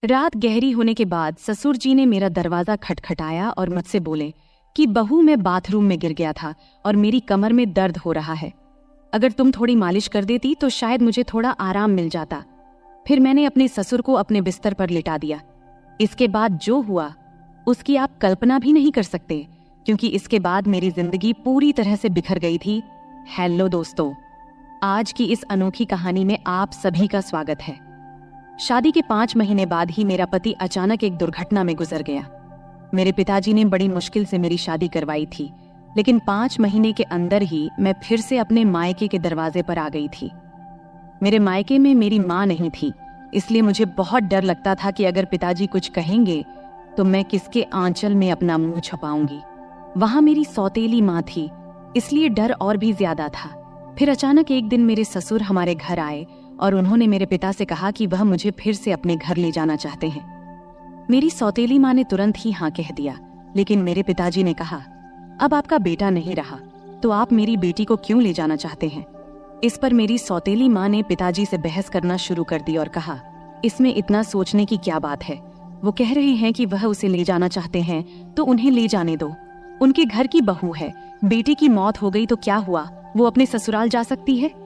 रात गहरी होने के बाद ससुर जी ने मेरा दरवाजा खटखटाया और मुझसे बोले कि बहू, मैं बाथरूम में गिर गया था और मेरी कमर में दर्द हो रहा है। अगर तुम थोड़ी मालिश कर देती तो शायद मुझे थोड़ा आराम मिल जाता। फिर मैंने अपने ससुर को अपने बिस्तर पर लिटा दिया। इसके बाद जो हुआ उसकी आप कल्पना भी नहीं कर सकते, क्योंकि इसके बाद मेरी जिंदगी पूरी तरह से बिखर गई थी। हेलो दोस्तों, आज की इस अनोखी कहानी में आप सभी का स्वागत है। शादी के 5 महीने बाद ही मेरा पति अचानक एक दुर्घटना में गुजर गया। मेरे पिताजी ने बड़ी मुश्किल से मेरी शादी करवाई थी, लेकिन 5 महीने के अंदर ही मैं फिर से अपने मायके के दरवाजे पर आ गई थी। मेरे मायके में मेरी माँ नहीं थी, इसलिए मुझे बहुत डर लगता था कि अगर पिताजी कुछ कहेंगे तो मैं किसके आंचल में अपना मुंह छुपाऊंगी। वहां मेरी सौतेली माँ थी, इसलिए डर और भी ज्यादा था। फिर अचानक एक दिन मेरे ससुर हमारे घर आए और उन्होंने मेरे पिता से कहा कि वह मुझे फिर से अपने घर ले जाना चाहते हैं। मेरी सौतेली माँ ने तुरंत ही हाँ कह दिया, लेकिन मेरे पिताजी ने कहा, अब आपका बेटा नहीं रहा तो आप मेरी बेटी को क्यों ले जाना चाहते हैं। इस पर मेरी सौतेली माँ ने पिताजी से बहस करना शुरू कर दी और कहा, इसमें इतना सोचने की क्या बात है। वो कह रहे हैं कि वह उसे ले जाना चाहते हैं तो उन्हें ले जाने दो। उनके घर की बहू है, बेटी की मौत हो गई तो क्या हुआ, वो अपने ससुराल जा सकती है।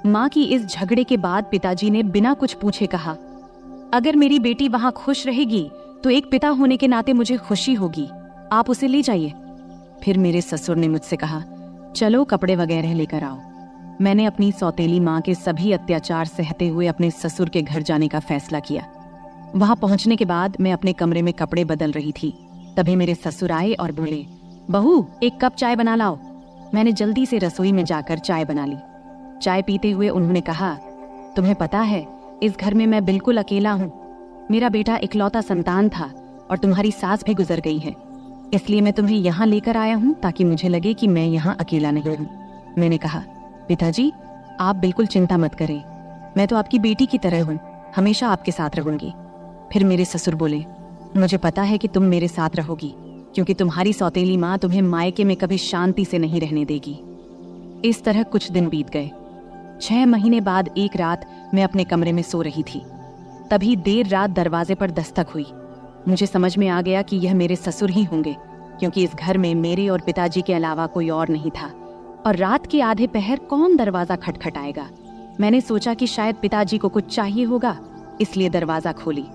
माँ की इस झगड़े के बाद पिताजी ने बिना कुछ पूछे कहा, अगर मेरी बेटी वहां खुश रहेगी तो एक पिता होने के नाते मुझे खुशी होगी, आप उसे ले जाइए। फिर मेरे ससुर ने मुझसे कहा, चलो कपड़े वगैरह लेकर आओ। मैंने अपनी सौतेली माँ के सभी अत्याचार सहते हुए अपने ससुर के घर जाने का फैसला किया। वहां पहुंचने के बाद मैं अपने कमरे में कपड़े बदल रही थी, तभी मेरे ससुर आए और बोले, बहू, एक कप चाय बना लाओ। मैंने जल्दी से रसोई में जाकर चाय बना ली। चाय पीते हुए उन्होंने कहा, तुम्हें पता है इस घर में मैं बिल्कुल अकेला हूँ। मेरा बेटा इकलौता संतान था और तुम्हारी सास भी गुजर गई है, इसलिए मैं तुम्हें यहाँ लेकर आया हूँ ताकि मुझे लगे कि मैं यहाँ अकेला नहीं हूँ। मैंने कहा, पिताजी आप बिल्कुल चिंता मत करें, मैं तो आपकी बेटी की तरह हूँ, हमेशा आपके साथ रहूंगी। फिर मेरे ससुर बोले, मुझे पता है कि तुम मेरे साथ रहोगी, क्योंकि तुम्हारी सौतेली माँ तुम्हें मायके में कभी शांति से नहीं रहने देगी। इस तरह कुछ दिन बीत गए। 6 महीने बाद एक रात मैं अपने कमरे में सो रही थी, तभी देर रात दरवाजे पर दस्तक हुई। मुझे समझ में आ गया कि यह मेरे ससुर ही होंगे, क्योंकि इस घर में मेरे और पिताजी के अलावा कोई और नहीं था, और रात के आधे पहर कौन दरवाजा खटखटाएगा। मैंने सोचा कि शायद पिताजी को कुछ चाहिए होगा, इसलिए दरवाजा खोली।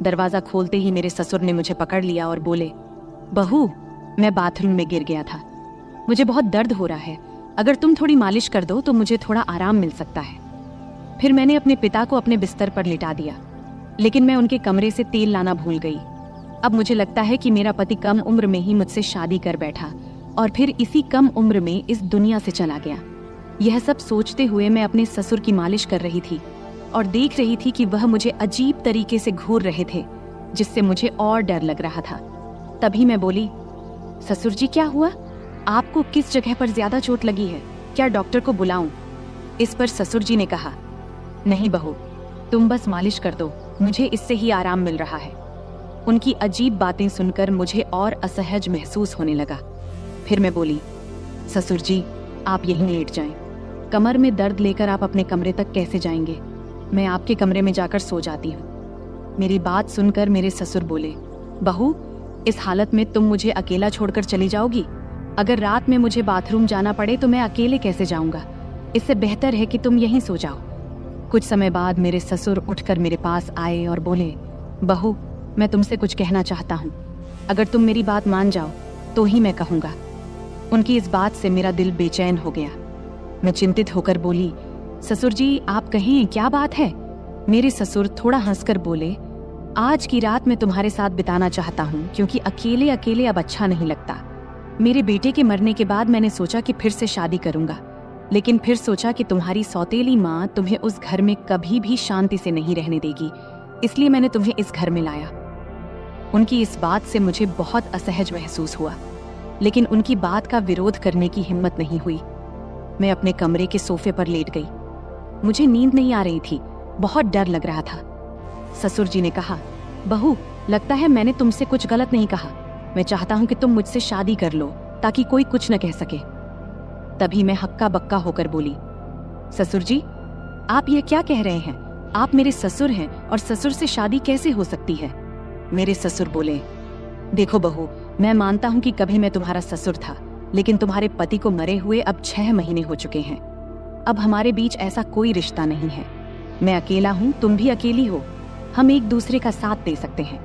दरवाजा खोलते ही मेरे ससुर ने मुझे पकड़ लिया और बोले, बहू, मैं बाथरूम में गिर गया था, मुझे बहुत दर्द हो रहा है, अगर तुम थोड़ी मालिश कर दो तो मुझे थोड़ा आराम मिल सकता है। फिर मैंने अपने पिता को अपने बिस्तर पर लिटा दिया, लेकिन मैं उनके कमरे से तेल लाना भूल गई। अब मुझे लगता है कि मेरा पति कम उम्र में ही मुझसे शादी कर बैठा और फिर इसी कम उम्र में इस दुनिया से चला गया। यह सब सोचते हुए मैं अपने ससुर की मालिश कर रही थी और देख रही थी कि वह मुझे अजीब तरीके से घूर रहे थे, जिससे मुझे और डर लग रहा था। तभी मैं बोली, ससुर जी क्या हुआ, आपको किस जगह पर ज्यादा चोट लगी है, क्या डॉक्टर को बुलाऊं? इस पर ससुर जी ने कहा, नहीं बहू, तुम बस मालिश कर दो, मुझे इससे ही आराम मिल रहा है। उनकी अजीब बातें सुनकर मुझे और असहज महसूस होने लगा। फिर मैं बोली, ससुर जी आप यहीं लेट जाएं, कमर में दर्द लेकर आप अपने कमरे तक कैसे जाएंगे, मैं आपके कमरे में जाकर सो जाती हूँ। मेरी बात सुनकर मेरे ससुर बोले, बहू, इस हालत में तुम मुझे अकेला छोड़कर चली जाओगी? अगर रात में मुझे बाथरूम जाना पड़े तो मैं अकेले कैसे जाऊंगा, इससे बेहतर है कि तुम यहीं सो जाओ। कुछ समय बाद मेरे ससुर उठकर मेरे पास आए और बोले, बहू, मैं तुमसे कुछ कहना चाहता हूँ, अगर तुम मेरी बात मान जाओ तो ही मैं कहूँगा। उनकी इस बात से मेरा दिल बेचैन हो गया। मैं चिंतित होकर बोली, ससुर जी आप कहें, क्या बात है? मेरे ससुर थोड़ा हंसकर बोले, आज की रात मैं तुम्हारे साथ बिताना चाहता हूँ, क्योंकि अकेले अकेले अब अच्छा नहीं लगता। मेरे बेटे के मरने के बाद मैंने सोचा कि फिर से शादी करूंगा, लेकिन फिर सोचा कि तुम्हारी सौतेली माँ तुम्हें उस घर में कभी भी शांति से नहीं रहने देगी, इसलिए मैंने तुम्हें इस घर में लाया। उनकी इस बात से मुझे बहुत असहज महसूस हुआ, लेकिन उनकी बात का विरोध करने की हिम्मत नहीं हुई। मैं अपने कमरे के सोफे पर लेट गई। मुझे नींद नहीं आ रही थी, बहुत डर लग रहा था। ससुर जी ने कहा, बहू, लगता है मैंने तुमसे कुछ गलत नहीं कहा, मैं चाहता हूं कि तुम मुझसे शादी कर लो ताकि कोई कुछ न कह सके। तभी मैं हक्का बक्का होकर बोली, ससुर जी आप ये क्या कह रहे हैं, आप मेरे ससुर हैं और ससुर से शादी कैसे हो सकती है? मेरे ससुर बोले, देखो बहू, मैं मानता हूँ कि कभी मैं तुम्हारा ससुर था, लेकिन तुम्हारे पति को मरे हुए अब 6 महीने हो चुके हैं। अब हमारे बीच ऐसा कोई रिश्ता नहीं है। मैं अकेला हूँ, तुम भी अकेली हो। हम एक दूसरे का साथ दे सकते हैं।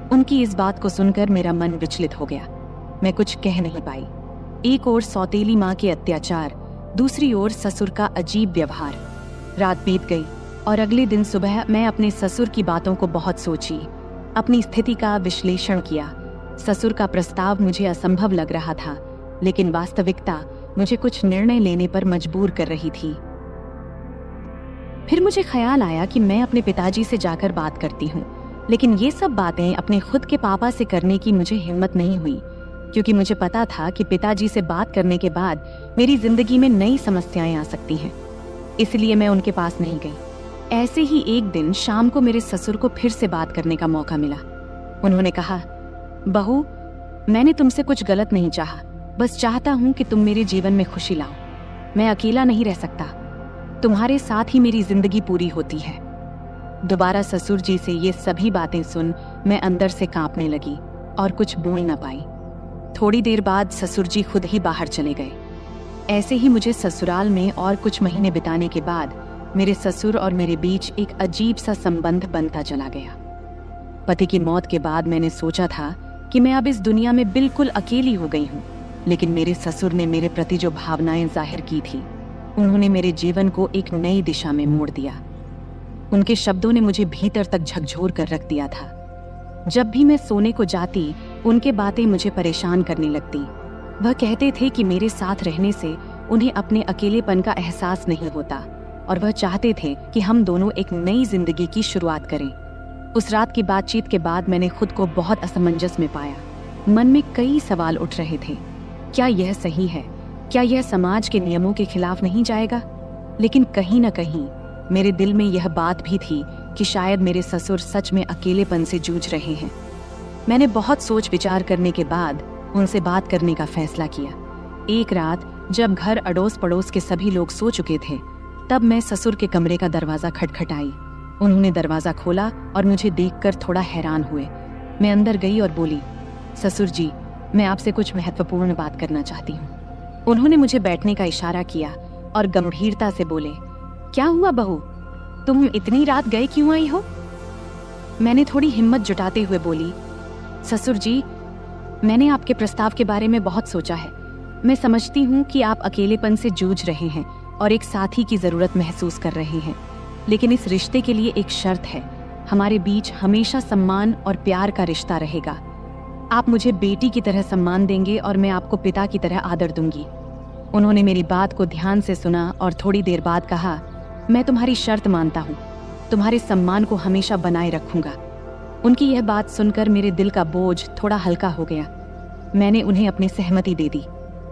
उनकी इस बात को सुनकर मेरा मन विचलित हो गया। मैं कुछ कह नहीं पाई। एक ओर सौतेली माँ के अत्याचार, दूसरी ओर ससुर का अजीब व्यवहार। रात बीत गई और अगले दिन सुबह मैं अपने ससुर की बातों को बहुत सोची, अपनी स्थिति का विश्लेषण किया। ससुर का प्रस्ताव मुझे असंभव लग रहा था, लेकिन वास्तविकता मुझे कुछ निर्णय लेने पर मजबूर कर रही थी। फिर मुझे ख्याल आया कि मैं अपने पिताजी से जाकर बात करती हूँ, लेकिन ये सब बातें अपने खुद के पापा से करने की मुझे हिम्मत नहीं हुई, क्योंकि मुझे पता था कि पिताजी से बात करने के बाद मेरी जिंदगी में नई समस्याएं आ सकती हैं। इसलिए मैं उनके पास नहीं गई। ऐसे ही एक दिन शाम को मेरे ससुर को फिर से बात करने का मौका मिला। उन्होंने कहा, बहू, मैंने तुमसे कुछ गलत नहीं चाहा, बस चाहता हूं कि तुम मेरे जीवन में खुशी लाओ। मैं अकेला नहीं रह सकता, तुम्हारे साथ ही मेरी जिंदगी पूरी होती है। दोबारा ससुर जी से ये सभी बातें सुन मैं अंदर से कांपने लगी और कुछ बोल न पाई। थोड़ी देर बाद ससुर जी खुद ही बाहर चले गए। ऐसे ही मुझे ससुराल में और कुछ महीने बिताने के बाद मेरे ससुर और मेरे बीच एक अजीब सा संबंध बनता चला गया। पति की मौत के बाद मैंने सोचा था कि मैं अब इस दुनिया में बिल्कुल अकेली हो गई हूँ, लेकिन मेरे ससुर ने मेरे प्रति जो भावनाएं जाहिर की थी, उन्होंने मेरे जीवन को एक नई दिशा में मोड़ दिया। उनके शब्दों ने मुझे भीतर तक झकझोर कर रख दिया था। जब भी मैं सोने को जाती, उनके बातें मुझे परेशान करने लगती। वह कहते थे कि मेरे साथ रहने से उन्हें अपने अकेलेपन का एहसास नहीं होता और वह चाहते थे कि हम दोनों एक नई जिंदगी की शुरुआत करें। उस रात की बातचीत के बाद मैंने खुद को बहुत असमंजस में पाया। मन में कई सवाल उठ रहे थे। क्या यह सही है? क्या यह समाज के नियमों के खिलाफ नहीं जाएगा? लेकिन कहीं न कहीं मेरे दिल में यह बात भी थी कि शायद मेरे ससुर सच में अकेलेपन से जूझ रहे हैं। मैंने बहुत सोच विचार करने के बाद उनसे बात करने का फैसला किया। एक रात जब घर अड़ोस पड़ोस के सभी लोग सो चुके थे, तब मैं ससुर के कमरे का दरवाजा खटखटाई। उन्होंने दरवाजा खोला और मुझे देखकर थोड़ा हैरान हुए। मैं अंदर गई और बोली, ससुर जी, मैं आपसे कुछ महत्वपूर्ण बात करना चाहती हूँ। उन्होंने मुझे बैठने का इशारा किया और गंभीरता से बोले, क्या हुआ बहू, तुम इतनी रात गए क्यों आई हो? मैंने थोड़ी हिम्मत जुटाते हुए बोली, ससुर जी, मैंने आपके प्रस्ताव के बारे में बहुत सोचा है। मैं समझती हूँ कि आप अकेलेपन से जूझ रहे हैं और एक साथी की जरूरत महसूस कर रहे हैं, लेकिन इस रिश्ते के लिए एक शर्त है। हमारे बीच हमेशा सम्मान और प्यार का रिश्ता रहेगा। आप मुझे बेटी की तरह सम्मान देंगे और मैं आपको पिता की तरह आदर दूंगी। उन्होंने मेरी बात को ध्यान से सुना और थोड़ी देर बाद कहा, मैं तुम्हारी शर्त मानता हूँ, तुम्हारे सम्मान को हमेशा बनाए रखूंगा। उनकी यह बात सुनकर मेरे दिल का बोझ थोड़ा हल्का हो गया। मैंने उन्हें अपनी सहमति दे दी।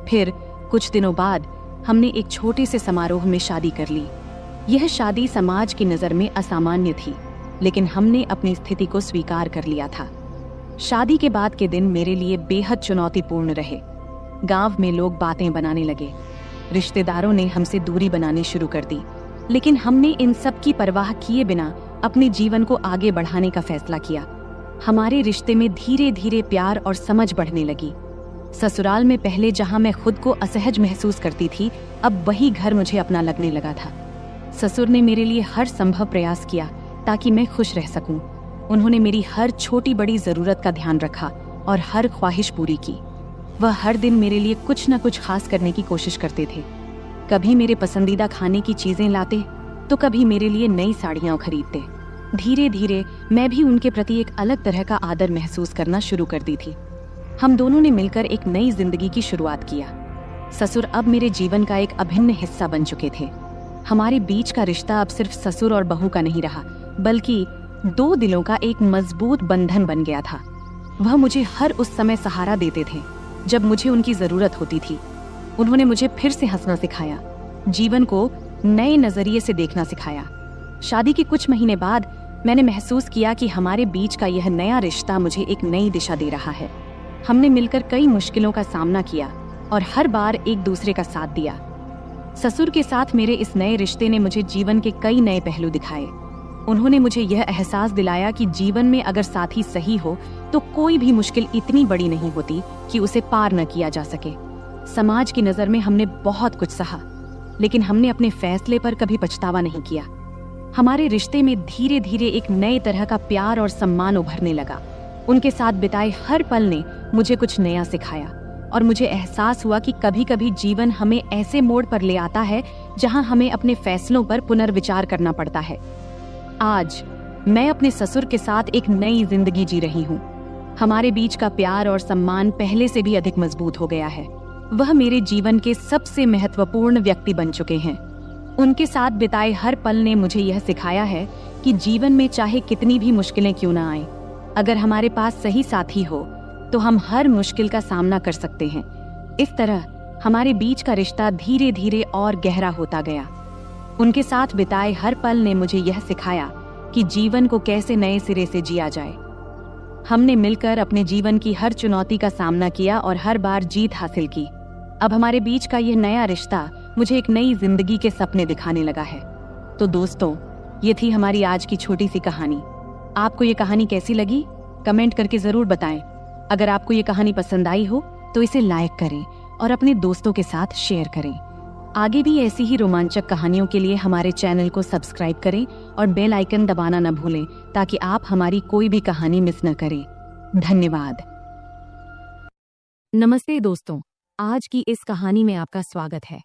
फिर कुछ दिनों बाद हमने एक छोटे से समारोह में शादी कर ली। यह शादी समाज की नज़र में असामान्य थी, लेकिन हमने अपनी स्थिति को स्वीकार कर लिया था। शादी के बाद के दिन मेरे लिए बेहद चुनौतीपूर्ण रहे। गांव में लोग बातें बनाने लगे, रिश्तेदारों ने हमसे दूरी बनानी शुरू कर दी, लेकिन हमने इन सब की परवाह किए बिना अपने जीवन को आगे बढ़ाने का फैसला किया। हमारे रिश्ते में धीरे धीरे प्यार और समझ बढ़ने लगी। ससुराल में पहले जहां मैं खुद को असहज महसूस करती थी, अब वही घर मुझे अपना लगने लगा था। ससुर ने मेरे लिए हर संभव प्रयास किया ताकि मैं खुश रह सकूं। उन्होंने मेरी हर छोटी बड़ी जरूरत का ध्यान रखा और हर ख्वाहिश पूरी की। वह हर दिन मेरे लिए कुछ न कुछ खास करने की कोशिश करते थे। कभी मेरे पसंदीदा खाने की चीजें लाते, तो कभी मेरे लिए नई साड़ियां खरीदते। धीरे धीरे मैं भी उनके प्रति एक अलग तरह का आदर महसूस करना शुरू कर दी थी। हम दोनों ने मिलकर एक नई जिंदगी की शुरुआत किया। ससुर अब मेरे जीवन का एक अभिन्न हिस्सा बन चुके थे। हमारे बीच का रिश्ता अब सिर्फ ससुर और बहू का नहीं रहा, बल्कि दो दिलों का एक मजबूत बंधन बन गया था। वह मुझे हर उस समय सहारा देते थे जब मुझे उनकी जरूरत होती थी। उन्होंने मुझे फिर से हंसना सिखाया, जीवन को नए नजरिए से देखना सिखाया। शादी के कुछ महीने बाद मैंने महसूस किया कि हमारे बीच का यह नया रिश्ता मुझे एक नई दिशा दे रहा है। हमने मिलकर कई मुश्किलों का सामना किया और हर बार एक दूसरे का साथ दिया। ससुर के साथ मेरे इस नए रिश्ते ने मुझे जीवन के कई नए पहलू दिखाए। उन्होंने मुझे यह एहसास दिलाया कि जीवन में अगर साथी सही हो तो कोई भी मुश्किल इतनी बड़ी नहीं होती कि उसे पार न किया जा सके। समाज की नज़र में हमने बहुत कुछ सहा, लेकिन हमने अपने फैसले पर कभी पछतावा नहीं किया। हमारे रिश्ते में धीरे धीरे एक नए तरह का प्यार और सम्मान उभरने लगा। उनके साथ बिताए हर पल ने मुझे कुछ नया सिखाया और मुझे एहसास हुआ कि कभी कभी जीवन हमें ऐसे मोड़ पर ले आता है जहां हमें अपने फैसलों पर पुनर्विचार करना पड़ता है। आज मैं अपने ससुर के साथ एक नई जिंदगी जी रही हूँ। हमारे बीच का प्यार और सम्मान पहले से भी अधिक मजबूत हो गया है। वह मेरे जीवन के सबसे महत्वपूर्ण व्यक्ति बन चुके हैं। उनके साथ बिताए हर पल ने मुझे यह सिखाया है कि जीवन में चाहे कितनी भी मुश्किलें क्यों ना आए, अगर हमारे पास सही साथी हो तो हम हर मुश्किल का सामना कर सकते हैं। इस तरह हमारे बीच का रिश्ता धीरे धीरे और गहरा होता गया। उनके साथ बिताए हर पल ने मुझे यह सिखाया कि जीवन को कैसे नए सिरे से जिया जाए। हमने मिलकर अपने जीवन की हर चुनौती का सामना किया और हर बार जीत हासिल की। अब हमारे बीच का यह नया रिश्ता मुझे एक नई जिंदगी के सपने दिखाने लगा है। तो दोस्तों, ये थी हमारी आज की छोटी सी कहानी। आपको ये कहानी कैसी लगी? कमेंट करके जरूर बताएं। अगर आपको ये कहानी पसंद आई हो तो इसे लाइक करें और अपने दोस्तों के साथ शेयर करें। आगे भी ऐसी ही रोमांचक कहानियों के लिए हमारे चैनल को सब्सक्राइब करें और बेल आइकन दबाना न भूलें ताकि आप हमारी कोई भी कहानी मिस न करें। धन्यवाद। नमस्ते दोस्तों, आज की इस कहानी में आपका स्वागत है।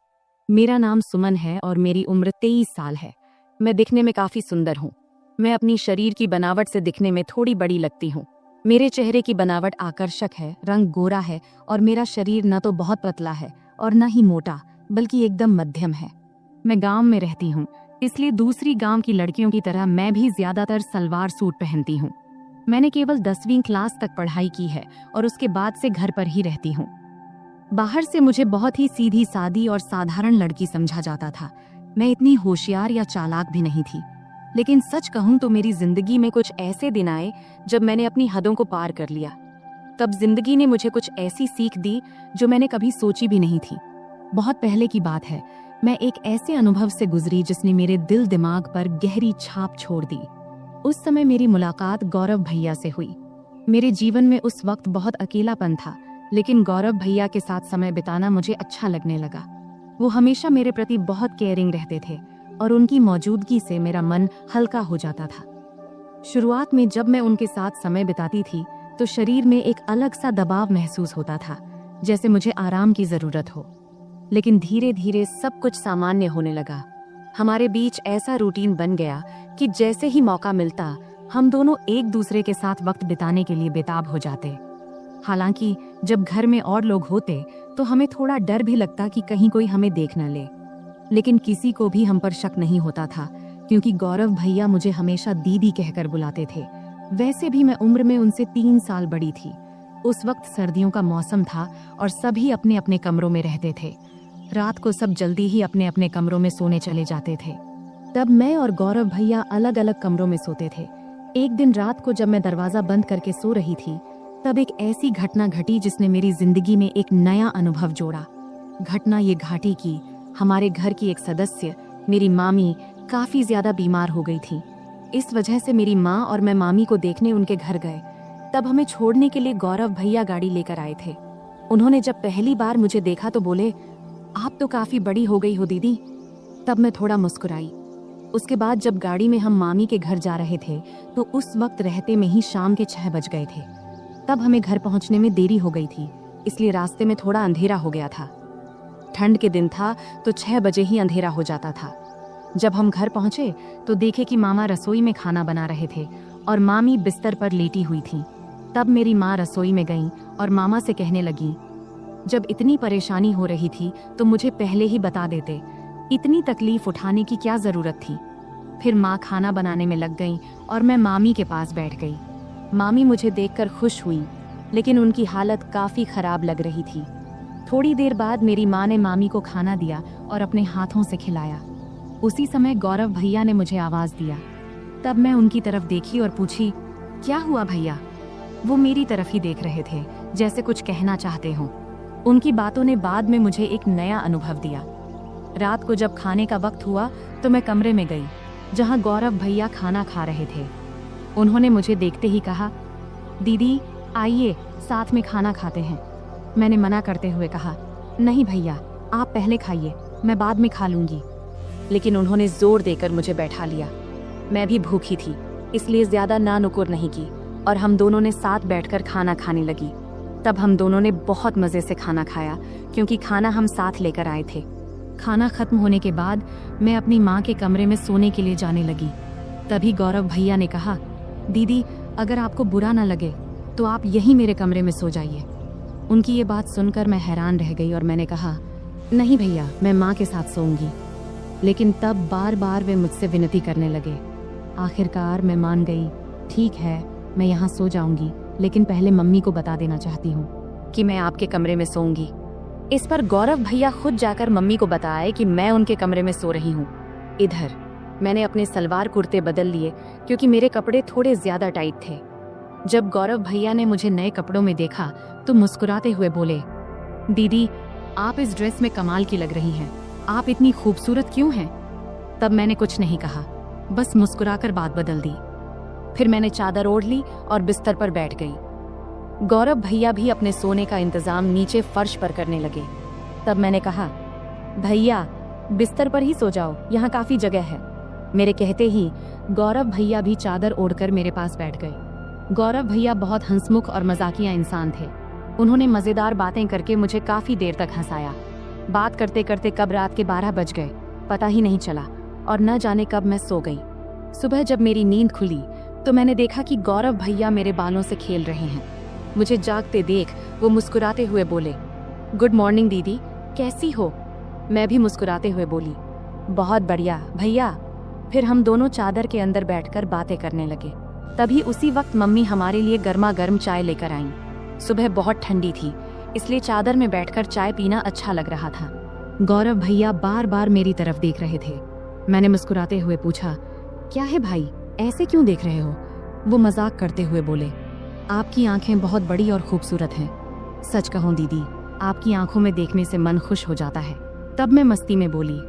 मेरा नाम सुमन है और मेरी उम्र 23 साल है। मैं दिखने में काफी सुंदर हूँ। मैं अपनी शरीर की बनावट से दिखने में थोड़ी बड़ी लगती हूँ। मेरे चेहरे की बनावट आकर्षक है, रंग गोरा है और मेरा शरीर न तो बहुत पतला है और न ही मोटा, बल्कि एकदम मध्यम है। मैं गांव में रहती हूँ, इसलिए दूसरी गांव की लड़कियों की तरह मैं भी ज्यादातर सलवार सूट पहनती हूँ। मैंने केवल 10वीं क्लास तक पढ़ाई की है और उसके बाद से घर पर ही रहती हूँ। बाहर से मुझे बहुत ही सीधी सादी और साधारण लड़की समझा जाता था। मैं इतनी होशियार या चालाक भी नहीं थी। लेकिन सच कहूं तो मेरी जिंदगी में कुछ ऐसे दिन आए जब मैंने अपनी हदों को पार कर लिया। तब जिंदगी ने मुझे कुछ ऐसी सीख दी जो मैंने कभी सोची भी नहीं थी। बहुत पहले की बात है, मैं एक ऐसे अनुभव से गुजरी जिसने मेरे दिल दिमाग पर गहरी छाप छोड़ दी। उस समय मेरी मुलाकात गौरव भैया से हुई। मेरे जीवन में उस वक्त बहुत अकेलापन था, लेकिन गौरव भैया के साथ समय बिताना मुझे अच्छा लगने लगा। वो हमेशा मेरे प्रति बहुत केयरिंग रहते थे और उनकी मौजूदगी से मेरा मन हल्का हो जाता था। शुरुआत में जब मैं उनके साथ समय बिताती थी तो शरीर में एक अलग सा दबाव महसूस होता था, जैसे मुझे आराम की जरूरत हो। लेकिन धीरे धीरे सब कुछ सामान्य होने लगा। हमारे बीच ऐसा रूटीन बन गया कि जैसे ही मौका मिलता हम दोनों एक दूसरे के साथ वक्त बिताने के लिए बेताब हो जाते। हालांकि जब घर में और लोग होते तो हमें थोड़ा डर भी लगता कि कहीं कोई हमें देख न ले, लेकिन किसी को भी हम पर शक नहीं होता था क्योंकि गौरव भैया मुझे हमेशा दीदी कहकर बुलाते थे। वैसे भी मैं उम्र में उनसे 3 साल बड़ी थी। उस वक्त सर्दियों का मौसम था और सभी अपने अपने कमरों में रहते थे। रात को सब जल्दी ही अपने अपने कमरों में सोने चले जाते थे। तब मैं और गौरव भैया अलग अलग कमरों में सोते थे। एक दिन रात को जब मैं दरवाजा बंद करके सो रही थी तब एक ऐसी घटना घटी जिसने मेरी जिंदगी में एक नया अनुभव जोड़ा। घटना ये घाटी की, हमारे घर की एक सदस्य, मेरी मामी, काफी ज्यादा बीमार हो गई थी। इस वजह से मेरी माँ और मैं मामी को देखने उनके घर गए। तब हमें छोड़ने के लिए गौरव भैया गाड़ी लेकर आए थे। उन्होंने जब पहली बार मुझे देखा तो बोले, आप तो काफी बड़ी हो गई हो दीदी। तब मैं थोड़ा मुस्कुराई। उसके बाद जब गाड़ी में हम मामी के घर जा रहे थे तो उस वक्त रहते में ही शाम के 6 बज गए थे। तब हमें घर पहुंचने में देरी हो गई थी, इसलिए रास्ते में थोड़ा अंधेरा हो गया था। ठंड के दिन था तो 6 बजे ही अंधेरा हो जाता था। जब हम घर पहुंचे तो देखे कि मामा रसोई में खाना बना रहे थे और मामी बिस्तर पर लेटी हुई थी। तब मेरी माँ रसोई में गई और मामा से कहने लगी, जब इतनी परेशानी हो रही थी तो मुझे पहले ही बता देते, इतनी तकलीफ उठाने की क्या जरूरत थी। फिर माँ खाना बनाने में लग गई और मैं मामी के पास बैठ गई। मामी मुझे देखकर खुश हुई, लेकिन उनकी हालत काफी खराब लग रही थी। थोड़ी देर बाद मेरी माँ ने मामी को खाना दिया और अपने हाथों से खिलाया। उसी समय गौरव भैया ने मुझे आवाज दिया। तब मैं उनकी तरफ देखी और पूछी, क्या हुआ भैया? वो मेरी तरफ ही देख रहे थे, जैसे कुछ कहना चाहते हों। उनकी बातों ने बाद में मुझे एक नया अनुभव दिया। रात को जब खाने का वक्त हुआ तो मैं कमरे में गई। जहां गौरव भैया खाना खा रहे थे। उन्होंने मुझे देखते ही कहा, दीदी आइए साथ में खाना खाते हैं। मैंने मना करते हुए कहा, नहीं भैया आप पहले खाइए, मैं बाद में खा लूंगी। लेकिन उन्होंने जोर देकर मुझे बैठा लिया। मैं भी भूखी थी, इसलिए ज्यादा ना नुकुर नहीं की और हम दोनों ने साथ बैठकर खाना खाने लगी। तब हम दोनों ने बहुत मजे से खाना खाया, क्योंकि खाना हम साथ लेकर आए थे। खाना खत्म होने के बाद मैं अपनी माँ के कमरे में सोने के लिए जाने लगी। तभी गौरव भैया ने कहा, दीदी अगर आपको बुरा ना लगे तो आप यहीं मेरे कमरे में सो जाइए। उनकी ये बात सुनकर मैं हैरान रह गई और मैंने कहा, नहीं भैया मैं माँ के साथ सोऊंगी। लेकिन तब बार बार वे मुझसे विनती करने लगे। आखिरकार मैं मान गई, ठीक है मैं यहाँ सो जाऊंगी, लेकिन पहले मम्मी को बता देना चाहती हूँ कि मैं आपके कमरे में सोऊंगी। इस पर गौरव भैया खुद जाकर मम्मी को बताए कि मैं उनके कमरे में सो रही हूँ। इधर मैंने अपने सलवार कुर्ते बदल लिए, क्योंकि मेरे कपड़े थोड़े ज्यादा टाइट थे। जब गौरव भैया ने मुझे नए कपड़ों में देखा तो मुस्कुराते हुए बोले, दीदी आप इस ड्रेस में कमाल की लग रही हैं, आप इतनी खूबसूरत क्यों हैं? तब मैंने कुछ नहीं कहा, बस मुस्कुराकर बात बदल दी। फिर मैंने चादर ओढ़ ली और बिस्तर पर बैठ गई। गौरव भैया भी अपने सोने का इंतजाम नीचे फर्श पर करने लगे। तब मैंने कहा, भैया बिस्तर पर ही सो जाओ, यहाँ काफी जगह है। मेरे कहते ही गौरव भैया भी चादर ओढ़कर मेरे पास बैठ गए। गौरव भैया बहुत हंसमुख और मजाकिया इंसान थे। उन्होंने मजेदार बातें करके मुझे काफी देर तक हंसाया। बात करते करते कब रात के 12 बज गए पता ही नहीं चला और न जाने कब मैं सो गई। सुबह जब मेरी नींद खुली तो मैंने देखा कि गौरव भैया मेरे बालों से खेल रहे हैं। मुझे जागते देख वो मुस्कुराते हुए बोले, गुड मॉर्निंग दीदी, कैसी हो? मैं भी मुस्कुराते हुए बोली, बहुत बढ़िया भैया। फिर हम दोनों चादर के अंदर बैठकर बातें करने लगे। तभी उसी वक्त मम्मी हमारे लिए गर्मा गर्म चाय लेकर आईं। सुबह बहुत ठंडी थी, इसलिए चादर में बैठकर चाय पीना अच्छा लग रहा था। गौरव भैया बार बार मेरी तरफ देख रहे थे। मैंने मुस्कुराते हुए पूछा, क्या है भाई, ऐसे क्यों देख रहे हो? वो मजाक करते हुए बोले, आपकी आंखें बहुत बड़ी और खूबसूरत हैं। सच कहूं दीदी, आपकी आंखों में देखने से मन खुश हो जाता है। तब मैं मस्ती में बोली,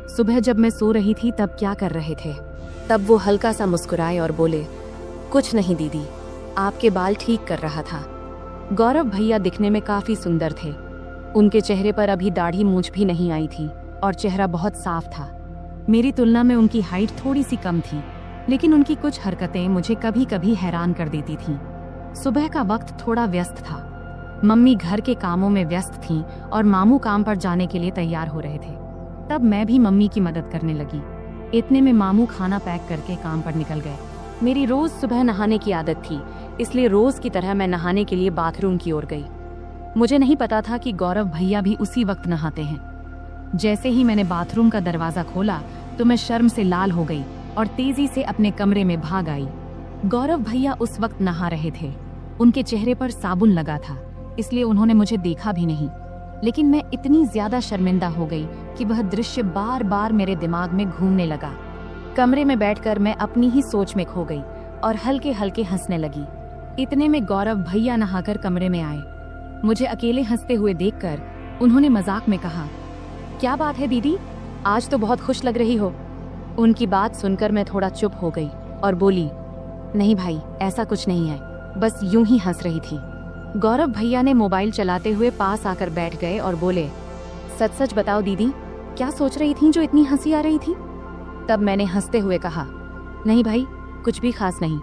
सुबह जब मैं सो रही थी तब क्या कर रहे थे? तब वो हल्का सा मुस्कुराए और बोले, कुछ नहीं दीदी, आपके बाल ठीक कर रहा था। गौरव भैया दिखने में काफी सुंदर थे। उनके चेहरे पर अभी दाढ़ी मूंछ भी नहीं आई थी और चेहरा बहुत साफ था। मेरी तुलना में उनकी हाइट थोड़ी सी कम थी, लेकिन उनकी कुछ हरकतें मुझे कभी कभी हैरान कर देती थीं। सुबह का वक्त थोड़ा व्यस्त था। मम्मी घर के कामों में व्यस्त थीं और मामू काम पर जाने के लिए तैयार हो रहे थे। तब मैं भी मम्मी की मदद करने लगी। इतने में मामू खाना पैक करके काम पर निकल गए। मेरी रोज सुबह नहाने की आदत थी, इसलिए रोज की तरह मैं नहाने के लिए बाथरूम की ओर गई। मुझे नहीं पता था कि गौरव भैया भी उसी वक्त नहाते हैं। जैसे ही मैंने बाथरूम का दरवाजा खोला तो मैं शर्म से लाल हो गई और तेजी से अपने कमरे में भाग आई। गौरव भैया उस वक्त नहा रहे थे। उनके चेहरे पर साबुन लगा था, इसलिए उन्होंने मुझे देखा भी नहीं। लेकिन मैं इतनी ज्यादा शर्मिंदा हो गई कि वह दृश्य बार बार मेरे दिमाग में घूमने लगा। कमरे में बैठकर मैं अपनी ही सोच में खो गई और हल्के हल्के हंसने लगी। इतने में गौरव भैया नहाकर कमरे में आए। मुझे अकेले हंसते हुए देखकर उन्होंने मजाक में कहा, क्या बात है दीदी, आज तो बहुत खुश लग रही हो। उनकी बात सुनकर मैं थोड़ा चुप हो गई और बोली, नहीं भाई ऐसा कुछ नहीं है, बस यूं ही हंस रही थी। गौरव भैया ने मोबाइल चलाते हुए पास आकर बैठ गए और बोले, सच सच बताओ दीदी, क्या सोच रही थी जो इतनी हंसी आ रही थी? तब मैंने हंसते हुए कहा, नहीं भाई कुछ भी खास नहीं।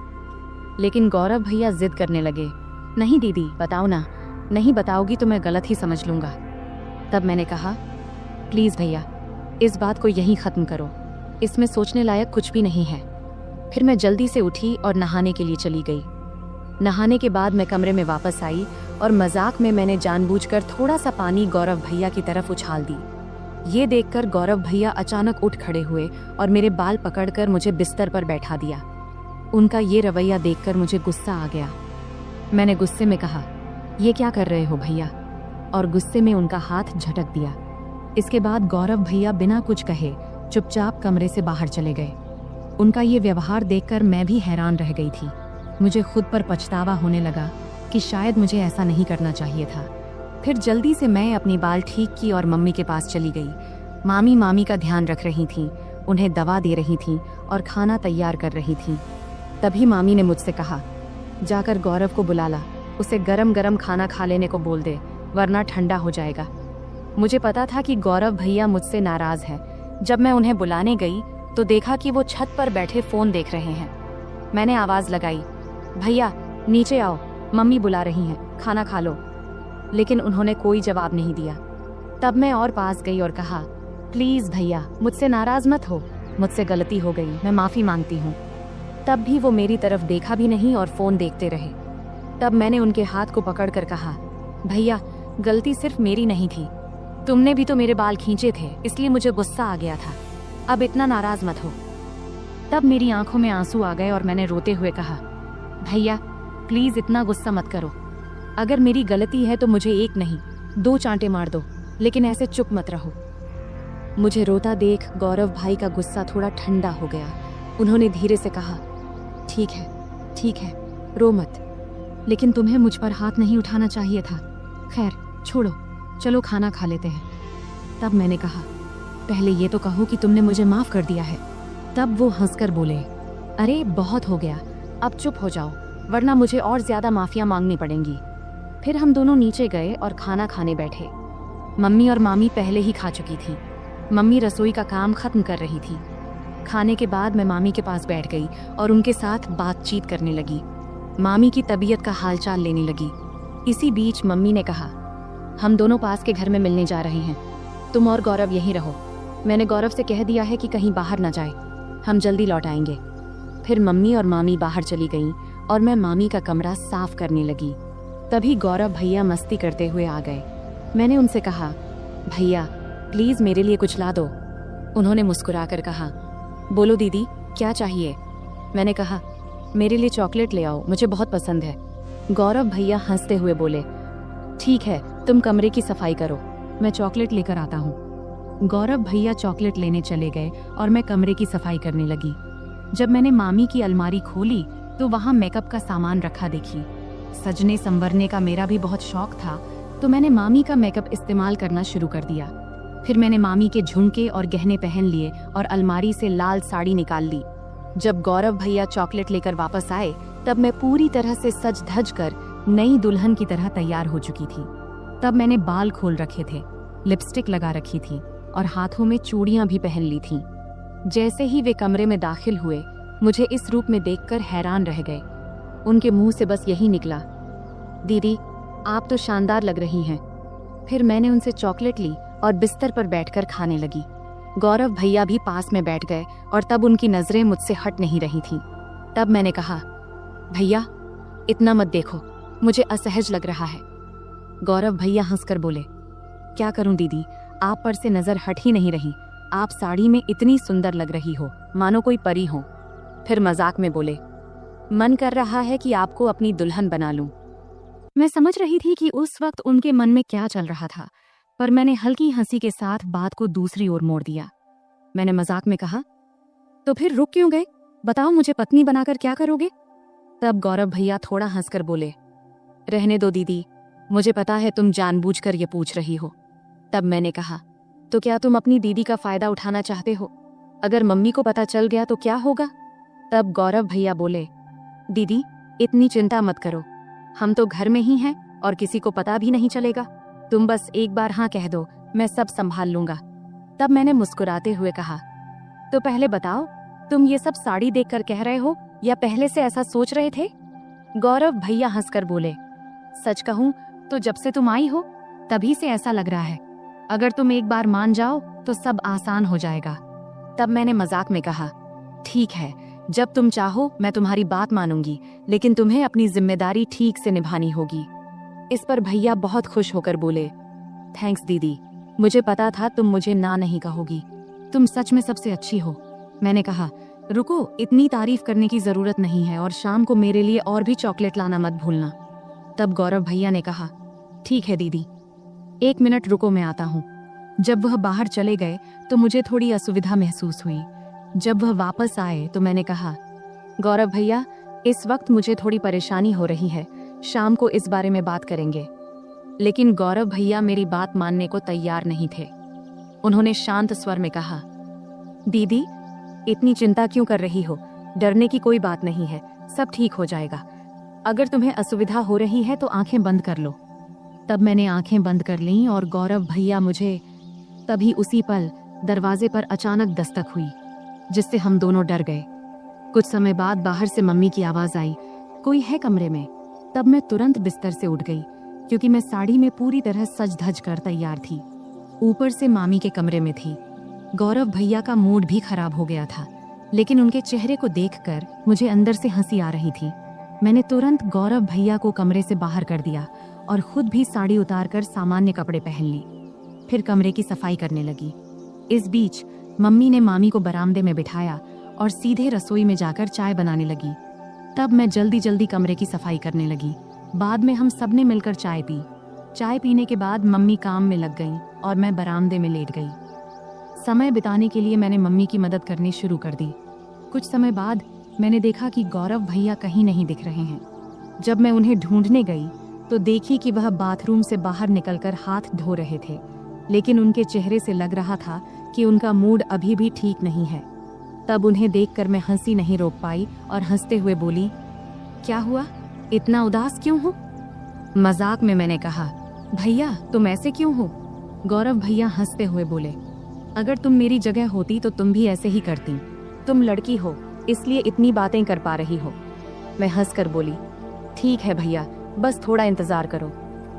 लेकिन गौरव भैया जिद करने लगे, नहीं दीदी बताओ ना, नहीं बताओगी तो मैं गलत ही समझ लूंगा। तब मैंने कहा, प्लीज भैया इस बात को यहीं खत्म करो, इसमें सोचने लायक कुछ भी नहीं है। फिर मैं जल्दी से उठी और नहाने के लिए चली गई। नहाने के बाद मैं कमरे में वापस आई और मजाक में मैंने जानबूझकर थोड़ा सा पानी गौरव भैया की तरफ उछाल दी। ये देखकर गौरव भैया अचानक उठ खड़े हुए और मेरे बाल पकड़कर मुझे बिस्तर पर बैठा दिया। उनका ये रवैया देखकर मुझे गुस्सा आ गया। मैंने गुस्से में कहा, ये क्या कर रहे हो भैया? और गुस्से में उनका हाथ झटक दिया। इसके बाद गौरव भैया बिना कुछ कहे चुपचाप कमरे से बाहर चले गए। उनका ये व्यवहार देखकर मैं भी हैरान रह गई थी। मुझे खुद पर पछतावा होने लगा कि शायद मुझे ऐसा नहीं करना चाहिए था। फिर जल्दी से मैं अपनी बाल ठीक की और मम्मी के पास चली गई। मामी का ध्यान रख रही थीं। उन्हें दवा दे रही थीं और खाना तैयार कर रही थीं। तभी मामी ने मुझसे कहा, जाकर गौरव को बुला ला, उसे गरम गरम खाना खा लेने को बोल दे, वरना ठंडा हो जाएगा। मुझे पता था कि गौरव भैया मुझसे नाराज है। जब मैं उन्हें बुलाने गई तो देखा कि वो छत पर बैठे फोन देख रहे हैं। मैंने आवाज लगाई, भैया नीचे आओ, मम्मी बुला रही हैं, खाना खा लो। लेकिन उन्होंने कोई जवाब नहीं दिया। तब मैं और पास गई और कहा, प्लीज भैया मुझसे नाराज मत हो, मुझसे गलती हो गई, मैं माफी मांगती हूँ। तब भी वो मेरी तरफ देखा भी नहीं और फोन देखते रहे। तब मैंने उनके हाथ को पकड़कर कहा, भैया गलती सिर्फ मेरी नहीं थी, तुमने भी तो मेरे बाल खींचे थे, इसलिए मुझे गुस्सा आ गया था, अब इतना नाराज मत हो। तब मेरी आंखों में आंसू आ गए और मैंने रोते हुए कहा, भैया प्लीज इतना गुस्सा मत करो, अगर मेरी गलती है तो मुझे एक नहीं 2 चांटे मार दो, लेकिन ऐसे चुप मत रहो। मुझे रोता देख गौरव भाई का गुस्सा थोड़ा ठंडा हो गया। उन्होंने धीरे से कहा, ठीक है, रो मत, लेकिन तुम्हें मुझ पर हाथ नहीं उठाना चाहिए था। खैर छोड़ो, चलो खाना खा लेते हैं। तब मैंने कहा, पहले ये तो कहो कि तुमने मुझे माफ कर दिया है। तब वो हंसकर बोले, अरे बहुत हो गया, अब चुप हो जाओ, वरना मुझे और ज्यादा माफिया मांगनी पड़ेंगी। फिर हम दोनों नीचे गए और खाना खाने बैठे। मम्मी और मामी पहले ही खा चुकी थी। मम्मी रसोई का काम खत्म कर रही थी। खाने के बाद मैं मामी के पास बैठ गई और उनके साथ बातचीत करने लगी। मामी की तबीयत का हालचाल लेने लगी। इसी बीच मम्मी ने कहा, हम दोनों पास के घर में मिलने जा रहे हैं, तुम और गौरव यहीं रहो। मैंने गौरव से कह दिया है कि कहीं बाहर ना जाए, हम जल्दी लौट आएंगे। फिर मम्मी और मामी बाहर चली गईं और मैं मामी का कमरा साफ करने लगी। तभी गौरव भैया मस्ती करते हुए आ गए। मैंने उनसे कहा, भैया प्लीज मेरे लिए कुछ ला दो। उन्होंने मुस्कुराकर कहा, बोलो दीदी क्या चाहिए। मैंने कहा, मेरे लिए चॉकलेट ले आओ, मुझे बहुत पसंद है। गौरव भैया हंसते हुए बोले, ठीक है, तुम कमरे की सफाई करो, मैं चॉकलेट लेकर आता हूँ। गौरव भैया चॉकलेट लेने चले गए और मैं कमरे की सफाई करने लगी। जब मैंने मामी की अलमारी खोली तो वहाँ मेकअप का सामान रखा देखी। सजने संवरने का मेरा भी बहुत शौक था, तो मैंने मामी का मेकअप इस्तेमाल करना शुरू कर दिया। फिर मैंने मामी के झुमके और गहने पहन लिए और अलमारी से लाल साड़ी निकाल ली। जब गौरव भैया चॉकलेट लेकर वापस आए तब मैं पूरी तरह से सज धज कर नई दुल्हन की तरह तैयार हो चुकी थी। तब मैंने बाल खोल रखे थे, लिपस्टिक लगा रखी थी और हाथों में चूड़ियां भी पहन ली थीं। जैसे ही वे कमरे में दाखिल हुए, मुझे इस रूप में देखकर हैरान रह गए। उनके मुंह से बस यही निकला, दीदी आप तो शानदार लग रही हैं। फिर मैंने उनसे चॉकलेट ली और बिस्तर पर बैठकर खाने लगी। गौरव भैया भी पास में बैठ गए और तब उनकी नजरें मुझसे हट नहीं रही थीं। तब मैंने कहा, भैया इतना मत देखो, मुझे असहज लग रहा है। गौरव भैया हंसकर बोले, क्या करूं दीदी, आप पर से नजर हट ही नहीं रही, आप साड़ी में इतनी सुंदर लग रही हो, मानो कोई परी हो। फिर मजाक में बोले, मन कर रहा है कि आपको अपनी दुल्हन बना लूं। मैं समझ रही थी कि उस वक्त उनके मन में क्या चल रहा था, पर मैंने हल्की हंसी के साथ बात को दूसरी ओर मोड़ दिया। मैंने मजाक में कहा, तो फिर रुक क्यों गए, बताओ मुझे पत्नी बनाकर क्या करोगे। तब गौरव भैया थोड़ा हंसकर बोले, रहने दो दीदी, मुझे पता है तुम जानबूझकर ये पूछ रही हो। तब मैंने कहा, तो क्या तुम अपनी दीदी का फायदा उठाना चाहते हो, अगर मम्मी को पता चल गया तो क्या होगा। तब गौरव भैया बोले, दीदी इतनी चिंता मत करो, हम तो घर में ही हैं और किसी को पता भी नहीं चलेगा, तुम बस एक बार हाँ कह दो, मैं सब संभाल लूंगा। तब मैंने मुस्कुराते हुए कहा, तो पहले बताओ तुम ये सब साड़ी देखकर कह रहे हो या पहले से ऐसा सोच रहे थे। गौरव भैया हंसकर बोले, सच कहूं तो जब से तुम आई हो तभी से ऐसा लग रहा है, अगर तुम एक बार मान जाओ तो सब आसान हो जाएगा। तब मैंने मजाक में कहा, ठीक है, जब तुम चाहो मैं तुम्हारी बात मानूंगी, लेकिन तुम्हें अपनी जिम्मेदारी ठीक से निभानी होगी। इस पर भैया बहुत खुश होकर बोले, थैंक्स दीदी, मुझे पता था तुम मुझे ना नहीं कहोगी, तुम सच में सबसे अच्छी हो। मैंने कहा, रुको, इतनी तारीफ करने की जरूरत नहीं है और शाम को मेरे लिए और भी चॉकलेट लाना मत भूलना। तब गौरव भैया ने कहा, ठीक है दीदी, 1 मिनट रुको, मैं आता हूँ। जब वह बाहर चले गए तो मुझे थोड़ी असुविधा महसूस हुई। जब वह वापस आए तो मैंने कहा, गौरव भैया इस वक्त मुझे थोड़ी परेशानी हो रही है, शाम को इस बारे में बात करेंगे। लेकिन गौरव भैया मेरी बात मानने को तैयार नहीं थे। उन्होंने शांत स्वर में कहा, दीदी, इतनी चिंता क्यों कर रही हो? डरने की कोई बात नहीं है, सब ठीक हो जाएगा। अगर तुम्हें असुविधा हो रही है तो आंखें बंद कर लो। तब मैंने आंखें बंद कर लीं और गौरव भैया मुझे तभी उसी पल दरवाजे पर अचानक दस्तक हुई, जिससे हम दोनों डर गए। कुछ समय बाद बाहर से मम्मी की आवाज आई, कोई है कमरे में? तब मैं तुरंत बिस्तर से उठ गई, क्योंकि मैं साड़ी में पूरी तरह सज धज कर तैयार थी। ऊपर से मामी के कमरे में थी। गौरव भैया का मूड भी खराब हो गया था, लेकिन उनके चेहरे को देखकर मुझे अंदर से हंसी आ रही थी। मैंने तुरंत गौरव भैया को कमरे से बाहर कर दिया और खुद भी साड़ी उतारकर सामान्य कपड़े पहन ली। फिर कमरे की सफाई करने लगी। इस बीच मम्मी ने मामी को बरामदे में बिठाया और सीधे रसोई में जाकर चाय बनाने लगी। तब मैं जल्दी जल्दी कमरे की सफाई करने लगी। बाद में हम सबने मिलकर चाय पी। चाय पीने के बाद मम्मी काम में लग गईं और मैं बरामदे में लेट गई। समय बिताने के लिए मैंने मम्मी की मदद करनी शुरू कर दी। कुछ समय बाद मैंने देखा कि गौरव भैया कहीं नहीं दिख रहे हैं। जब मैं उन्हें ढूंढने गई तो देखी कि वह बाथरूम से बाहर निकलकर हाथ धो रहे थे, लेकिन उनके चेहरे से लग रहा था कि उनका मूड अभी भी ठीक नहीं है। तब उन्हें देखकर मैं हंसी नहीं रोक पाई और हंसते हुए बोली, क्या हुआ, इतना उदास क्यों हो? मजाक में मैंने कहा, भैया तुम ऐसे क्यों हो? गौरव भैया हंसते हुए बोले, अगर तुम मेरी जगह होती तो तुम भी ऐसे ही करती। तुम लड़की हो, इसलिए इतनी बातें कर पा रही हो। मैं हंसकर बोली, ठीक है भैया, बस थोड़ा इंतजार करो,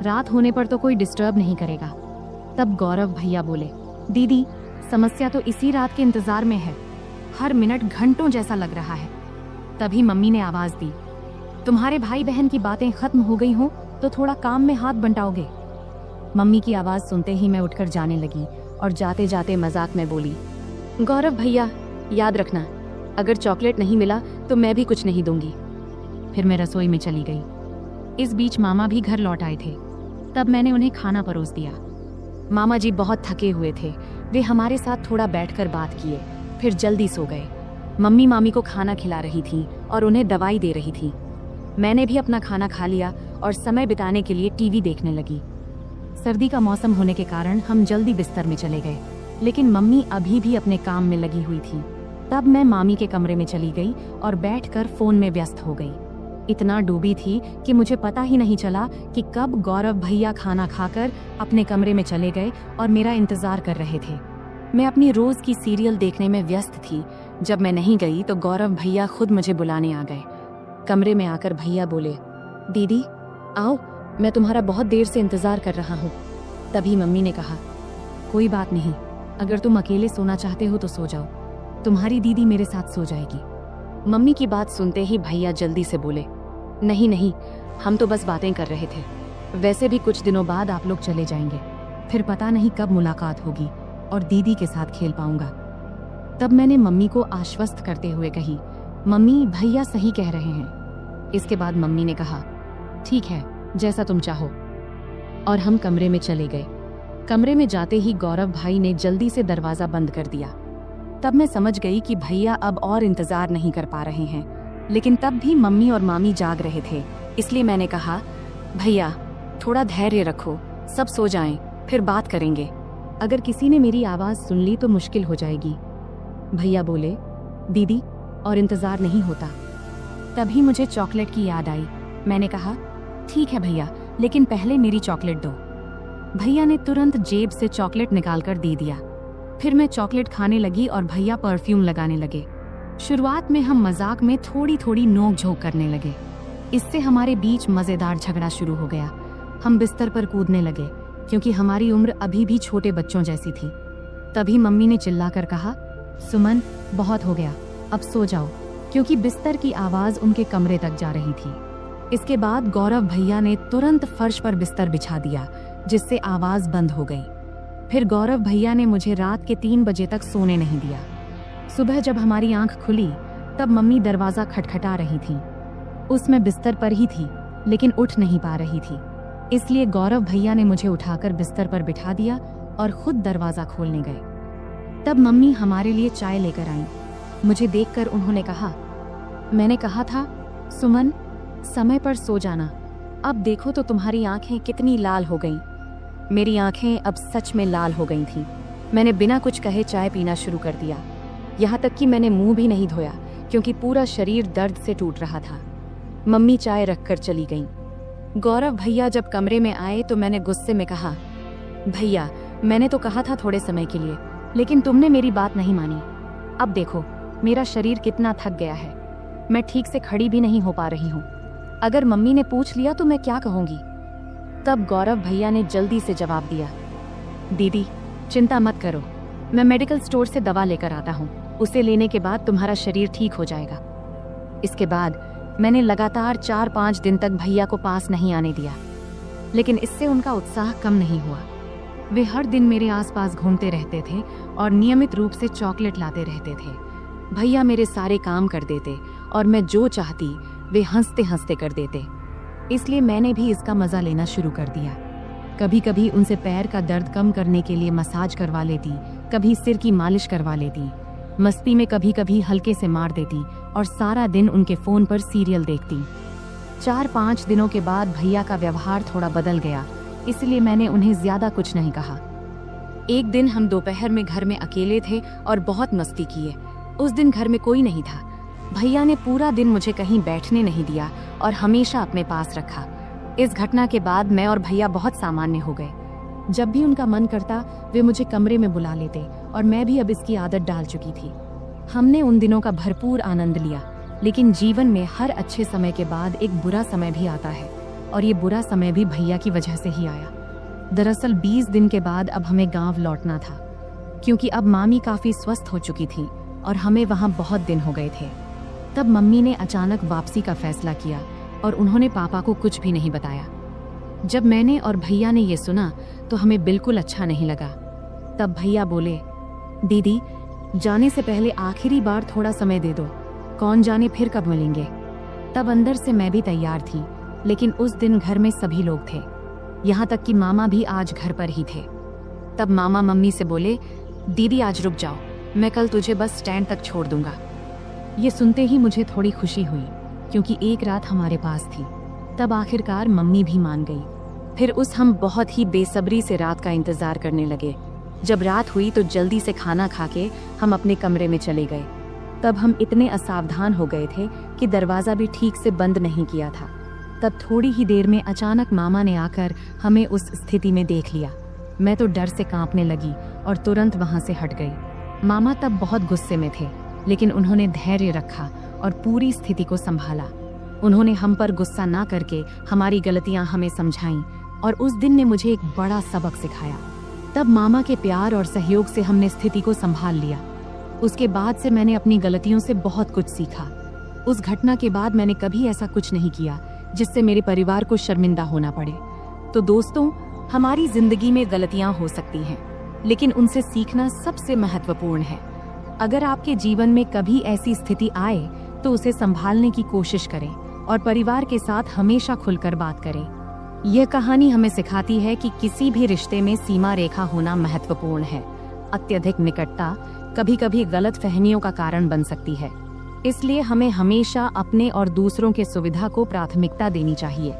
रात होने पर तो कोई डिस्टर्ब नहीं करेगा। तब गौरव भैया बोले, दीदी समस्या तो इसी रात के इंतजार में है, हर मिनट घंटों जैसा लग रहा है। तभी मम्मी ने आवाज दी, तुम्हारे भाई बहन की बातें खत्म हो गई हो तो थोड़ा काम में हाथ बंटाओगे? मम्मी की आवाज सुनते ही मैं उठकर जाने लगी और जाते जाते मजाक में बोली, गौरव भैया याद रखना, अगर चॉकलेट नहीं मिला तो मैं भी कुछ नहीं दूंगी। फिर मैं रसोई में चली गई। इस बीच मामा भी घर लौट आए थे। तब मैंने उन्हें खाना परोस दिया। मामा जी बहुत थके हुए थे, वे हमारे साथ थोड़ा बैठकर बात किए, फिर जल्दी सो गए। मम्मी मामी को खाना खिला रही थी और उन्हें दवाई दे रही थी। मैंने भी अपना खाना खा लिया और समय बिताने के लिए टीवी देखने लगी। सर्दी का मौसम होने के कारण हम जल्दी बिस्तर में चले गए, लेकिन मम्मी अभी भी अपने काम में लगी हुई थी। तब मैं मामी के कमरे में चली गई और बैठकर फोन में व्यस्त हो गई। इतना डूबी थी कि मुझे पता ही नहीं चला कि कब गौरव भैया खाना खाकर अपने कमरे में चले गए और मेरा इंतजार कर रहे थे। मैं अपनी रोज की सीरियल देखने में व्यस्त थी। जब मैं नहीं गई तो गौरव भैया खुद मुझे बुलाने आ गए। कमरे में आकर भैया बोले, दीदी आओ, मैं तुम्हारा बहुत देर से इंतजार कर रहा हूँ। तभी मम्मी ने कहा, कोई बात नहीं, अगर तुम अकेले सोना चाहते हो तो सो जाओ, तुम्हारी दीदी मेरे साथ सो जाएगी। मम्मी की बात सुनते ही भैया जल्दी से बोले, नहीं नहीं, हम तो बस बातें कर रहे थे, वैसे भी कुछ दिनों बाद आप लोग चले जाएंगे, फिर पता नहीं कब मुलाकात होगी और दीदी के साथ खेल पाऊंगा। तब मैंने मम्मी को आश्वस्त करते हुए कही, मम्मी भैया सही कह रहे हैं। इसके बाद मम्मी ने कहा, ठीक है, जैसा तुम चाहो, और हम कमरे में चले गए। कमरे में जाते ही गौरव भाई ने जल्दी से दरवाजा बंद कर दिया। तब मैं समझ गई कि भैया अब और इंतजार नहीं कर पा रहे हैं, लेकिन तब भी मम्मी और मामी जाग रहे थे, इसलिए मैंने कहा, भैया थोड़ा धैर्य रखो, सब सो जाएं, फिर बात करेंगे। अगर किसी ने मेरी आवाज सुन ली तो मुश्किल हो जाएगी। भैया बोले, दीदी और इंतजार नहीं होता। तभी मुझे चॉकलेट की याद आई। मैंने कहा, ठीक है भैया, लेकिन पहले मेरी चॉकलेट दो। भैया ने तुरंत जेब से चॉकलेट निकालकर दे दिया। फिर मैं चॉकलेट खाने लगी और भैया परफ्यूम लगाने लगे। शुरुआत में हम मजाक में थोड़ी थोड़ी नोक झोंक करने लगे। इससे हमारे बीच मजेदार झगड़ा शुरू हो गया। हम बिस्तर पर कूदने लगे, क्योंकि हमारी उम्र अभी भी छोटे बच्चों जैसी थी। तभी मम्मी ने चिल्लाकर कहा, सुमन बहुत हो गया, अब सो जाओ, क्योंकि बिस्तर की आवाज उनके कमरे तक जा रही थी। इसके बाद गौरव भैया ने तुरंत फर्श पर बिस्तर बिछा दिया, जिससे आवाज बंद हो गई। फिर गौरव भैया ने मुझे रात के 3 बजे तक सोने नहीं दिया। सुबह जब हमारी आंख खुली तब मम्मी दरवाजा खटखटा रही थी। उसमें बिस्तर पर ही थी, लेकिन उठ नहीं पा रही थी, इसलिए गौरव भैया ने मुझे उठाकर बिस्तर पर बिठा दिया और खुद दरवाजा खोलने गए। तब मम्मी हमारे लिए चाय लेकर आईं। मुझे देखकर उन्होंने कहा, मैंने कहा था सुमन समय पर सो जाना, अब देखो तो तुम्हारी आंखें कितनी लाल हो गईं। मेरी आंखें अब सच में लाल हो गई थीं। मैंने बिना कुछ कहे चाय पीना शुरू कर दिया। यहाँ तक कि मैंने मुंह भी नहीं धोया क्योंकि पूरा शरीर दर्द से टूट रहा था। मम्मी चाय रखकर चली गईं। गौरव भैया जब कमरे में आए तो मैंने गुस्से में कहा, भैया मैंने तो कहा था थोड़े समय के लिए, लेकिन तुमने मेरी बात नहीं मानी। अब देखो मेरा शरीर कितना थक गया है, मैं ठीक से खड़ी भी नहीं हो पा रही हूँ। अगर मम्मी ने पूछ लिया तो मैं क्या कहूँगी? तब गौरव भैया ने जल्दी से जवाब दिया, दीदी चिंता मत करो, मैं मेडिकल स्टोर से दवा लेकर आता हूँ, उसे लेने के बाद तुम्हारा शरीर ठीक हो जाएगा। इसके बाद मैंने लगातार 4-5 दिन तक भैया को पास नहीं आने दिया, लेकिन इससे उनका उत्साह कम नहीं हुआ। वे हर दिन मेरे आसपास घूमते रहते थे और नियमित रूप से चॉकलेट लाते रहते थे। भैया मेरे सारे काम कर देते और मैं जो चाहती वे हंसते हंसते कर देते, इसलिए मैंने भी इसका मजा लेना शुरू कर दिया। कभी कभी उनसे पैर का दर्द कम करने के लिए मसाज करवा लेती, कभी सिर की मालिश करवा लेती, मस्ती में कभी कभी हल्के से मार देती और सारा दिन उनके फोन पर सीरियल देखती। 4-5 दिनों के बाद भैया का व्यवहार थोड़ा बदल गया, इसलिए मैंने उन्हें ज्यादा कुछ नहीं कहा। एक दिन हम दोपहर में घर में अकेले थे और बहुत मस्ती किए। उस दिन घर में कोई नहीं था। भैया ने पूरा दिन मुझे कहीं बैठने नहीं दिया और हमेशा अपने पास रखा। इस घटना के बाद मैं और भैया बहुत सामान्य हो गए। जब भी उनका मन करता वे मुझे कमरे में बुला लेते और मैं भी अब इसकी आदत डाल चुकी थी। हमने उन दिनों का भरपूर आनंद लिया, लेकिन जीवन में हर अच्छे समय के बाद एक बुरा समय भी आता है और ये बुरा समय भी भैया की वजह से ही आया। दरअसल 20 दिन के बाद अब हमें गांव लौटना था, क्योंकि अब मामी काफी स्वस्थ हो चुकी थी और हमें वहां बहुत दिन हो गए थे। तब मम्मी ने अचानक वापसी का फैसला किया और उन्होंने पापा को कुछ भी नहीं बताया। जब मैंने और भैया ने ये सुना तो हमें बिल्कुल अच्छा नहीं लगा। तब भैया बोले, दीदी जाने से पहले आखिरी बार थोड़ा समय दे दो, कौन जाने फिर कब मिलेंगे। तब अंदर से मैं भी तैयार थी, लेकिन उस दिन घर में सभी लोग थे, यहाँ तक कि मामा भी आज घर पर ही थे। तब मामा मम्मी से बोले, दीदी आज रुक जाओ, मैं कल तुझे बस स्टैंड तक छोड़ दूंगा। ये सुनते ही मुझे थोड़ी खुशी हुई, क्योंकि एक रात हमारे पास थी। तब आखिरकार मम्मी भी मान गई। फिर हम बहुत ही बेसब्री से रात का इंतजार करने लगे। जब रात हुई तो जल्दी से खाना खा के हम अपने कमरे में चले गए। तब हम इतने असावधान हो गए थे कि दरवाजा भी ठीक से बंद नहीं किया था। तब थोड़ी ही देर में अचानक मामा ने आकर हमें उस स्थिति में देख लिया। मैं तो डर से कांपने लगी और तुरंत वहां से हट गई। मामा तब बहुत गुस्से में थे, लेकिन उन्होंने धैर्य रखा और पूरी स्थिति को संभाला। उन्होंने हम पर गुस्सा ना करके हमारी गलतियां हमें समझाईं और उस दिन ने मुझे एक बड़ा सबक सिखाया। तब मामा के प्यार और सहयोग से हमने स्थिति को संभाल लिया। उसके बाद से मैंने अपनी गलतियों से बहुत कुछ सीखा। उस घटना के बाद मैंने कभी ऐसा कुछ नहीं किया जिससे मेरे परिवार को शर्मिंदा होना पड़े। तो दोस्तों, हमारी जिंदगी में गलतियां हो सकती हैं, लेकिन उनसे सीखना सबसे महत्वपूर्ण है। अगर आपके जीवन में कभी ऐसी स्थिति आए तो उसे संभालने की कोशिश करें और परिवार के साथ हमेशा खुलकर बात करें। यह कहानी हमें सिखाती है कि किसी भी रिश्ते में सीमा रेखा होना महत्वपूर्ण है। अत्यधिक निकटता कभी कभी गलत फहमियों का कारण बन सकती है, इसलिए हमें हमेशा अपने और दूसरों के सुविधा को प्राथमिकता देनी चाहिए।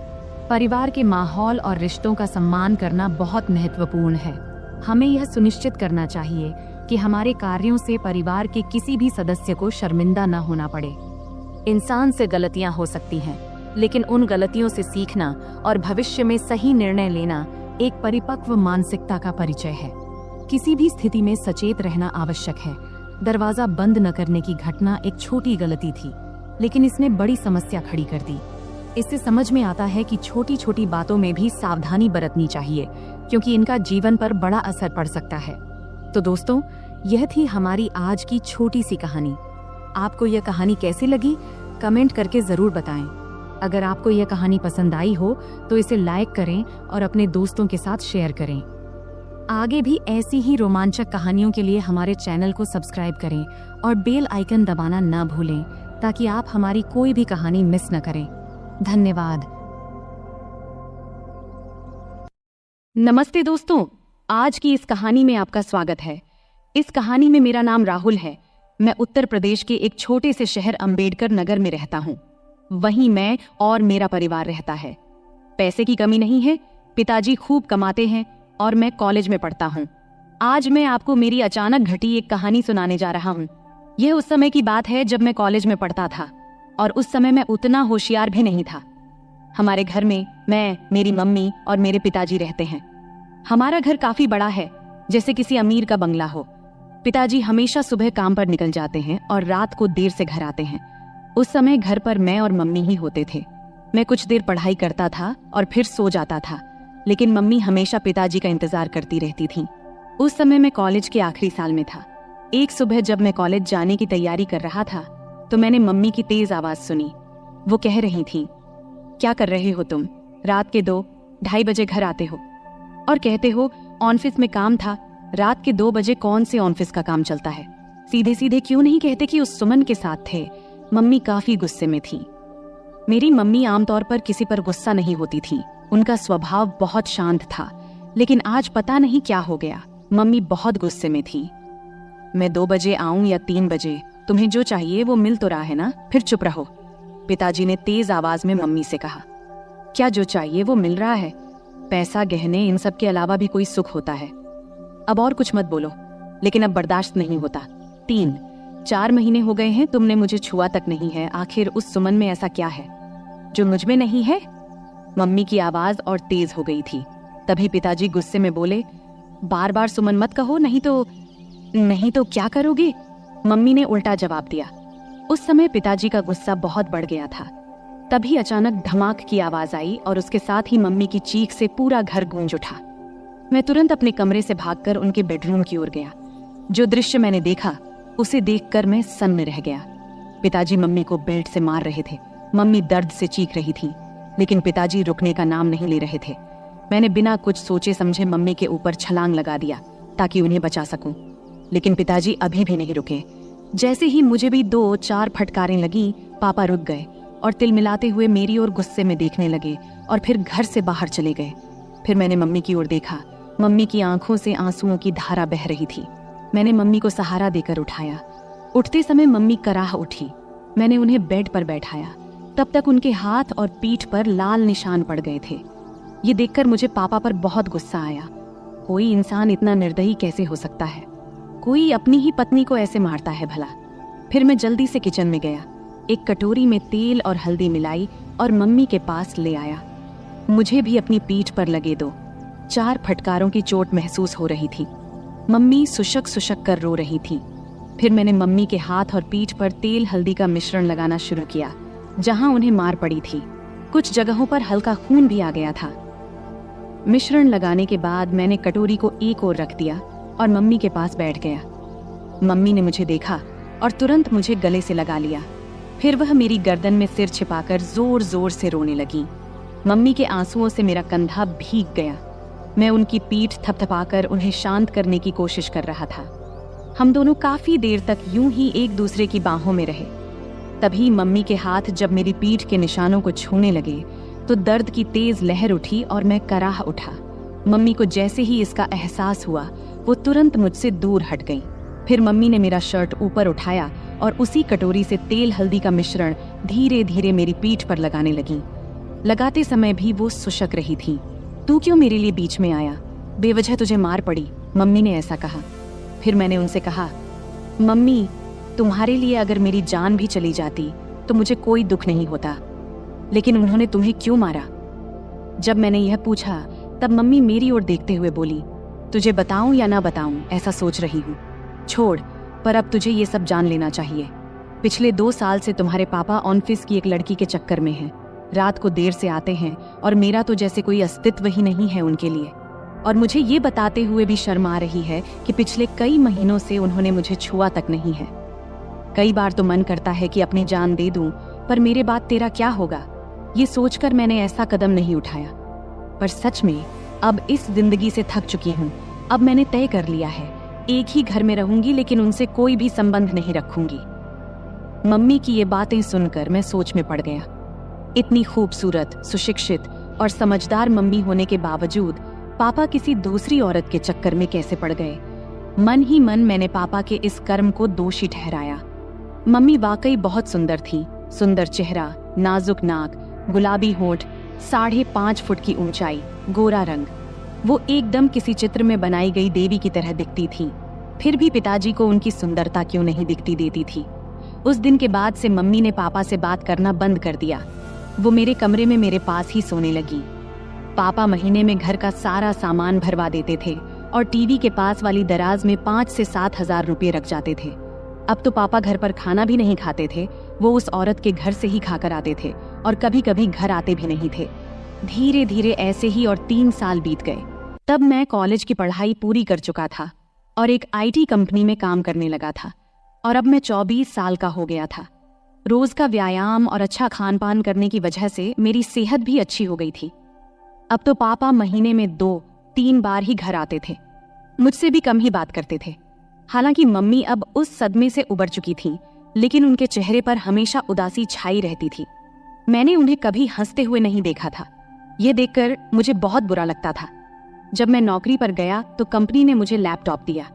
परिवार के माहौल और रिश्तों का सम्मान करना बहुत महत्वपूर्ण है। हमें यह सुनिश्चित करना चाहिए कि हमारे कार्यों से परिवार के किसी भी सदस्य को शर्मिंदा न होना पड़े। इंसान से गलतियां हो सकती हैं, लेकिन उन गलतियों से सीखना और भविष्य में सही निर्णय लेना एक परिपक्व मानसिकता का परिचय है। किसी भी स्थिति में सचेत रहना आवश्यक है। दरवाजा बंद न करने की घटना एक छोटी गलती थी, लेकिन इसने बड़ी समस्या खड़ी कर दी। इससे समझ में आता है कि छोटी छोटी बातों में भी सावधानी बरतनी चाहिए, क्योंकि इनका जीवन पर बड़ा असर पड़ सकता है। तो दोस्तों, यह थी हमारी आज की छोटी सी कहानी। आपको यह कहानी कैसी लगी, कमेंट करके जरूर बताएं। अगर आपको यह कहानी पसंद आई हो तो इसे लाइक करें और अपने दोस्तों के साथ शेयर करें। आगे भी ऐसी ही रोमांचक कहानियों के लिए हमारे चैनल को सब्सक्राइब करें और बेल आइकन दबाना न भूलें, ताकि आप हमारी कोई भी कहानी मिस न करें। धन्यवाद। नमस्ते दोस्तों, आज की इस कहानी में आपका स्वागत है। इस कहानी में मेरा नाम राहुल है। मैं उत्तर प्रदेश के एक छोटे से शहर अंबेडकर नगर में रहता हूँ। वहीं मैं और मेरा परिवार रहता है। पैसे की कमी नहीं है, पिताजी खूब कमाते हैं और मैं कॉलेज में पढ़ता हूँ। आज मैं आपको मेरी अचानक घटी एक कहानी सुनाने जा रहा हूँ। यह उस समय की बात है जब मैं कॉलेज में पढ़ता था, और उस समय मैं उतना होशियार भी नहीं था। हमारे घर में मैं, मेरी मम्मी और मेरे पिताजी रहते हैं। हमारा घर काफी बड़ा है, जैसे किसी अमीर का बंगला हो। पिताजी हमेशा सुबह काम पर निकल जाते हैं और रात को देर से घर आते हैं। उस समय घर पर मैं और मम्मी ही होते थे। मैं कुछ देर पढ़ाई करता था और फिर सो जाता था, लेकिन मम्मी हमेशा पिताजी का इंतजार करती रहती थी। उस समय मैं कॉलेज के आखिरी साल में था। एक सुबह जब मैं कॉलेज जाने की तैयारी कर रहा था तो मैंने मम्मी की तेज आवाज सुनी। वो कह रही थी, क्या कर रहे हो तुम? रात के 2-2:30 बजे घर आते हो और कहते हो ऑफिस में काम था। रात के 2 बजे कौन से ऑफिस का काम चलता है? सीधे सीधे क्यों नहीं कहते कि उस सुमन के साथ थे? मम्मी काफी गुस्से में थी। मेरी मम्मी आमतौर पर किसी पर गुस्सा नहीं होती थी। उनका स्वभाव बहुत शांत था, लेकिन आज पता नहीं क्या हो गया, मम्मी बहुत गुस्से में थी। मैं 2 बजे आऊं या 3 बजे, तुम्हें जो चाहिए वो मिल तो रहा है ना, फिर चुप रहो। पिताजी ने तेज आवाज में मम्मी से कहा। क्या जो चाहिए वो मिल रहा है? पैसा, गहने, इन सब के अलावा भी कोई सुख होता है? अब और कुछ मत बोलो, लेकिन अब बर्दाश्त नहीं होता। 3-4 महीने हो गए हैं तुमने मुझे छुआ तक नहीं है। आखिर उस सुमन में ऐसा क्या है जो मुझ में नहीं है? मम्मी की आवाज और तेज हो गई थी। तभी पिताजी गुस्से में बोले, बार बार सुमन मत कहो, नहीं तो क्या करोगे? मम्मी ने उल्टा जवाब दिया। उस समय पिताजी का गुस्सा बहुत बढ़ गया था। तभी अचानक धमाक की आवाज आई और उसके साथ ही मम्मी की चीख से पूरा घर गूंज उठा। मैं तुरंत अपने कमरे से भागकर उनके बेडरूम की ओर गया। जो दृश्य मैंने देखा उसे देखकर मैं सन्न रह गया। पिताजी मम्मी को बेल्ट से मार रहे थे। मम्मी दर्द से चीख रही थी, लेकिन पिताजी रुकने का नाम नहीं ले रहे थे। मैंने बिना कुछ सोचे समझे मम्मी के ऊपर छलांग लगा दिया ताकि उन्हें बचा सकूं, लेकिन पिताजी अभी भी नहीं रुके। जैसे ही मुझे भी 2-4 फटकारें लगी, पापा रुक गए और तिलमिलाते हुए मेरी ओर गुस्से में देखने लगे और फिर घर से बाहर चले गए। फिर मैंने मम्मी की ओर देखा। मम्मी की आंखों से आंसुओं की धारा बह रही थी। मैंने मम्मी को सहारा देकर उठाया। उठते समय मम्मी कराह उठी। मैंने उन्हें बेड पर बैठाया। तब तक उनके हाथ और पीठ पर लाल निशान पड़ गए थे। ये देखकर मुझे पापा पर बहुत गुस्सा आया। कोई इंसान इतना निर्दयी कैसे हो सकता है? कोई अपनी ही पत्नी को ऐसे मारता है भला? फिर मैं जल्दी से किचन में गया, एक कटोरी में तेल और हल्दी मिलाई और मम्मी के पास ले आया। मुझे भी अपनी पीठ पर लगे 2-4 फटकारों की चोट महसूस हो रही थी। मम्मी सुशक सुशक कर रो रही थी। फिर मैंने मम्मी के हाथ और पीठ पर तेल हल्दी का मिश्रण लगाना शुरू किया, जहां उन्हें मार पड़ी थी। कुछ जगहों पर हल्का खून भी आ गया था। मिश्रण लगाने के बाद मैंने कटोरी को एक ओर रख दिया और मम्मी के पास बैठ गया। मम्मी ने मुझे देखा और तुरंत मुझे गले से लगा लिया। फिर वह मेरी गर्दन में सिर छिपाकर जोर जोर से रोने लगी। मम्मी के आंसुओं से मेरा कंधा भीग गया। मैं उनकी पीठ थपथपाकर उन्हें शांत करने की कोशिश कर रहा था। हम दोनों काफी देर तक यूं ही एक दूसरे की बाहों में रहे। तभी मम्मी के हाथ जब मेरी पीठ के निशानों को छूने लगे तो दर्द की तेज लहर उठी और मैं कराह उठा। मम्मी को जैसे ही इसका एहसास हुआ वो तुरंत मुझसे दूर हट गई। फिर मम्मी ने मेरा शर्ट ऊपर उठाया और उसी कटोरी से तेल हल्दी का मिश्रण धीरे धीरे मेरी पीठ पर लगाने लगी। लगाते समय भी वो सुशक रही थी। तू क्यों मेरे लिए बीच में आया? बेवजह तुझे मार पड़ी, मम्मी ने ऐसा कहा। फिर मैंने उनसे कहा, मम्मी, तुम्हारे लिए अगर मेरी जान भी चली जाती तो मुझे कोई दुख नहीं होता, लेकिन उन्होंने तुम्हें क्यों मारा? जब मैंने यह पूछा तब मम्मी मेरी ओर देखते हुए बोली, तुझे बताऊं या ना बताऊं ऐसा सोच रही हूँ। छोड़, पर अब तुझे ये सब जान लेना चाहिए। पिछले 2 साल से तुम्हारे पापा ऑफिस की एक लड़की के चक्कर में हैं। रात को देर से आते हैं और मेरा तो जैसे कोई अस्तित्व ही नहीं है उनके लिए। और मुझे ये बताते हुए भी शर्म आ रही है कि पिछले कई महीनों से उन्होंने मुझे छुआ तक नहीं है। कई बार तो मन करता है कि अपनी जान दे दूं, पर मेरे बाद तेरा क्या होगा, ये सोचकर मैंने ऐसा कदम नहीं उठाया। पर सच में अब इस जिंदगी से थक चुकी हूँ। अब मैंने तय कर लिया है, एक ही घर में रहूंगी, लेकिन उनसे कोई भी संबंध नहीं रखूंगी। मम्मी की ये बातें सुनकर मैं सोच में पड़ गया। इतनी खूबसूरत, सुशिक्षित और समझदार मम्मी होने के बावजूद पापा किसी दूसरी औरत के चक्कर में कैसे पड़ गए? मन ही मन मैंने पापा के इस कर्म को दोषी ठहराया। मम्मी वाकई बहुत सुंदर थी। सुंदर चेहरा, नाजुक नाक, गुलाबी होंठ, 5.5 फुट की ऊंचाई, गोरा रंग। वो एकदम किसी चित्र में बनाई गई देवी की तरह दिखती थी। फिर भी पिताजी को उनकी सुंदरता क्यों नहीं दिखती देती थी। उस दिन के बाद से मम्मी ने पापा से बात करना बंद कर दिया। वो मेरे कमरे में मेरे पास ही सोने लगी। पापा महीने में घर का सारा सामान भरवा देते थे और टीवी के पास वाली दराज में 5 से 7 हजार रुपये रख जाते थे। अब तो पापा घर पर खाना भी नहीं खाते थे, वो उस औरत के घर से ही खाकर आते थे और कभी कभी घर आते भी नहीं थे। धीरे धीरे ऐसे ही और 3 साल बीत गए। तब मैं कॉलेज की पढ़ाई पूरी कर चुका था और एक IT कंपनी में काम करने लगा था और अब मैं 24 साल का हो गया था। रोज का व्यायाम और अच्छा खान पान करने की वजह से मेरी सेहत भी अच्छी हो गई थी। अब तो पापा महीने में 2-3 बार ही घर आते थे, मुझसे भी कम ही बात करते थे। हालांकि मम्मी अब उस सदमे से उबर चुकी थी, लेकिन उनके चेहरे पर हमेशा उदासी छाई रहती थी। मैंने उन्हें कभी हंसते हुए नहीं देखा था। यह देखकर मुझे बहुत बुरा लगता था। जब मैं नौकरी पर गया तो कंपनी ने मुझे लैपटॉप दिया,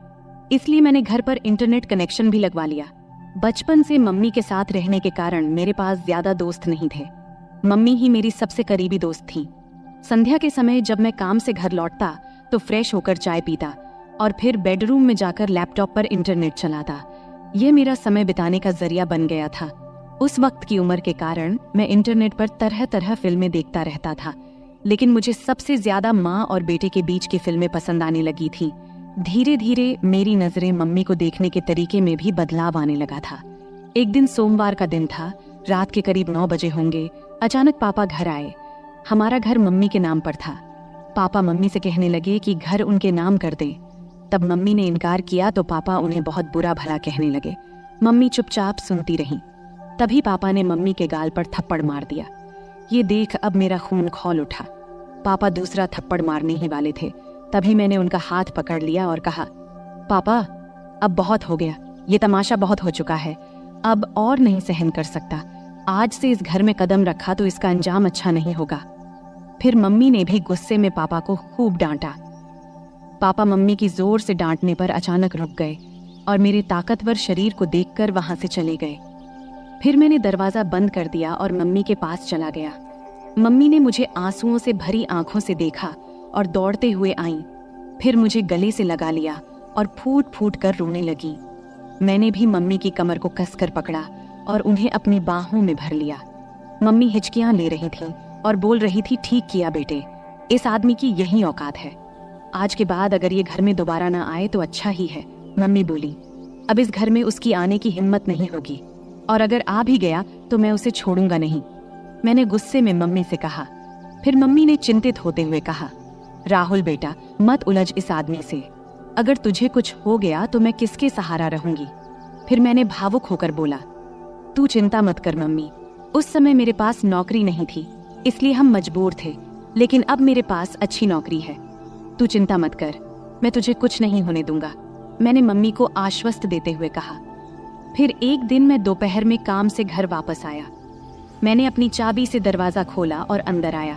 इसलिए मैंने घर पर इंटरनेट कनेक्शन भी लगवा लिया। बचपन से मम्मी के साथ रहने के कारण मेरे पास ज्यादा दोस्त नहीं थे। मम्मी ही मेरी सबसे करीबी दोस्त थी। संध्या के समय जब मैं काम से घर लौटता तो फ्रेश होकर चाय पीता और फिर बेडरूम में जाकर लैपटॉप पर इंटरनेट चलाता। यह मेरा समय बिताने का जरिया बन गया था। उस वक्त की उम्र के कारण मैं इंटरनेट पर तरह तरह फिल्में देखता रहता था, लेकिन मुझे सबसे ज्यादा माँ और बेटे के बीच की फिल्में पसंद आने लगी थी। धीरे धीरे मेरी नजरें मम्मी को देखने के तरीके में भी बदलाव आने लगा था। एक दिन सोमवार का दिन था, रात के करीब 9 बजे होंगे। अचानक पापा घर आए। हमारा घर मम्मी के नाम पर था। पापा मम्मी से कहने लगे कि घर उनके नाम कर दें। तब मम्मी ने इनकार किया तो पापा उन्हें बहुत बुरा भला कहने लगे। मम्मी चुपचाप सुनती रहीं। तभी पापा ने मम्मी के गाल पर थप्पड़ मार दिया। ये देख अब मेरा खून खौल उठा। पापा दूसरा थप्पड़ मारने ही वाले थे, तभी मैंने उनका हाथ पकड़ लिया और कहा, पापा अब बहुत हो गया, ये तमाशा बहुत हो चुका है, अब और नहीं सहन कर सकता। आज से इस घर में कदम रखा तो इसका अंजाम अच्छा नहीं होगा। फिर मम्मी ने भी गुस्से में पापा को खूब डांटा। पापा मम्मी की जोर से डांटने पर अचानक रुक गए और मेरे ताकतवर शरीर को देखकर वहां से चले गए। फिर मैंने दरवाजा बंद कर दिया और मम्मी के पास चला गया। मम्मी ने मुझे आंसुओं से भरी आंखों से देखा और दौड़ते हुए आईं। फिर मुझे गले से लगा लिया और फूट फूट कर रोने लगी। मैंने भी मम्मी की कमर को कसकर पकड़ा और उन्हें अपनी बाहों में भर लिया। मम्मी हिचकियां ले रही थी और बोल रही थी, ठीक किया बेटे, इस आदमी की यही औकात है। आज के बाद अगर ये घर में दोबारा ना आए तो अच्छा ही है। मम्मी बोली, अब इस घर में उसकी आने की हिम्मत नहीं होगी और अगर आ भी गया तो मैं उसे छोड़ूंगा नहीं। मैंने गुस्से में मम्मी से कहा। फिर मम्मी ने चिंतित होते हुए कहा, राहुल बेटा, मत उलझ इस आदमी से। अगर तुझे कुछ हो गया तो मैं किसके सहारा रहूंगी। फिर मैंने भावुक होकर बोला, तू चिंता मत कर मम्मी, उस समय मेरे पास नौकरी नहीं थी इसलिए हम मजबूर थे, लेकिन अब मेरे पास अच्छी नौकरी है। तू चिंता मत कर, मैं तुझे कुछ नहीं होने दूंगा, मैंने मम्मी को आश्वस्त देते हुए कहा। फिर एक दिन मैं दोपहर में काम से घर वापस आया। मैंने अपनी चाबी से दरवाजा खोला और अंदर आया।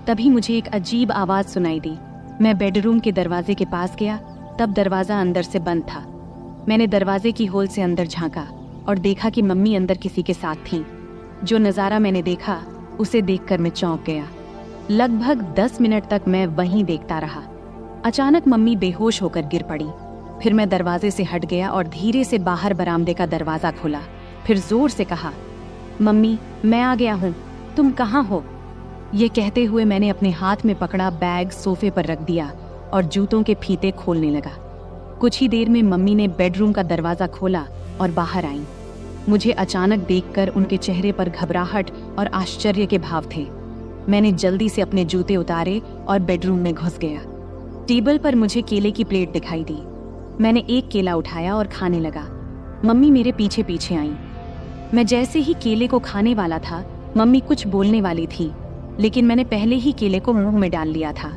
तभी मुझे एक अजीब आवाज सुनाई दी। मैं बेडरूम के दरवाजे के पास गया, तब दरवाजा अंदर से बंद था। मैंने दरवाजे की होल से अंदर झांका और देखा कि मम्मी अंदर किसी के साथ थीं। जो नज़ारा मैंने देखा उसे देखकर मैं चौंक गया। लगभग 10 मिनट तक मैं वहीं देखता रहा। अचानक मम्मी बेहोश होकर गिर पड़ी। फिर मैं दरवाजे से हट गया और धीरे से बाहर बरामदे का दरवाजा खोला। फिर जोर से कहा, मम्मी मैं आ गया हूँ, तुम कहाँ हो? ये कहते हुए मैंने अपने हाथ में पकड़ा बैग सोफे पर रख दिया और जूतों के फीते खोलने लगा। कुछ ही देर में मम्मी ने बेडरूम का दरवाजा खोला और बाहर आई। मुझे अचानक देखकर उनके चेहरे पर घबराहट और आश्चर्य के भाव थे। मैंने जल्दी से अपने जूते उतारे और बेडरूम में घुस गया। टेबल पर मुझे केले की प्लेट दिखाई दी। मैंने एक केला उठाया और खाने लगा। मम्मी मेरे पीछे पीछे आई। मैं जैसे ही केले को खाने वाला था, मम्मी कुछ बोलने वाली थी, लेकिन मैंने पहले ही केले को मुंह में डाल लिया था।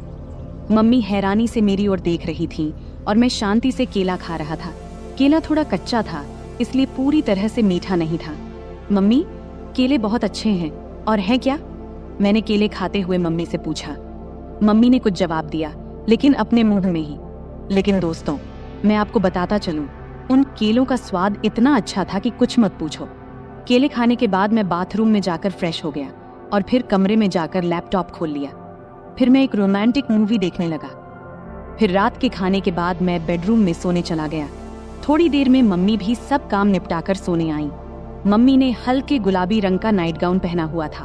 मम्मी हैरानी से मेरी ओर देख रही थी और मैं शांति से केला खा रहा था। केला थोड़ा कच्चा था, इसलिए पूरी तरह से मीठा नहीं था। मम्मी, केले बहुत अच्छे हैं और है क्या? मैंने केले खाते हुए मम्मी से पूछा। मम्मी ने कुछ जवाब दिया, लेकिन अपने मुंह में ही। लेकिन दोस्तों, मैं आपको बताता चलूं, उन केलों का स्वाद इतना अच्छा था कि कुछ मत पूछो। केले खाने के बाद मैं बाथरूम में जाकर फ्रेश हो गया और फिर कमरे में जाकर लैपटॉप खोल लिया। फिर मैं एक रोमांटिक मूवी देखने लगा। फिर रात के खाने के बाद मैं बेडरूम में सोने चला गया। थोड़ी देर में मम्मी भी सब काम निपटाकर सोने आई। मम्मी ने हल्के गुलाबी रंग का नाइट गाउन पहना हुआ था।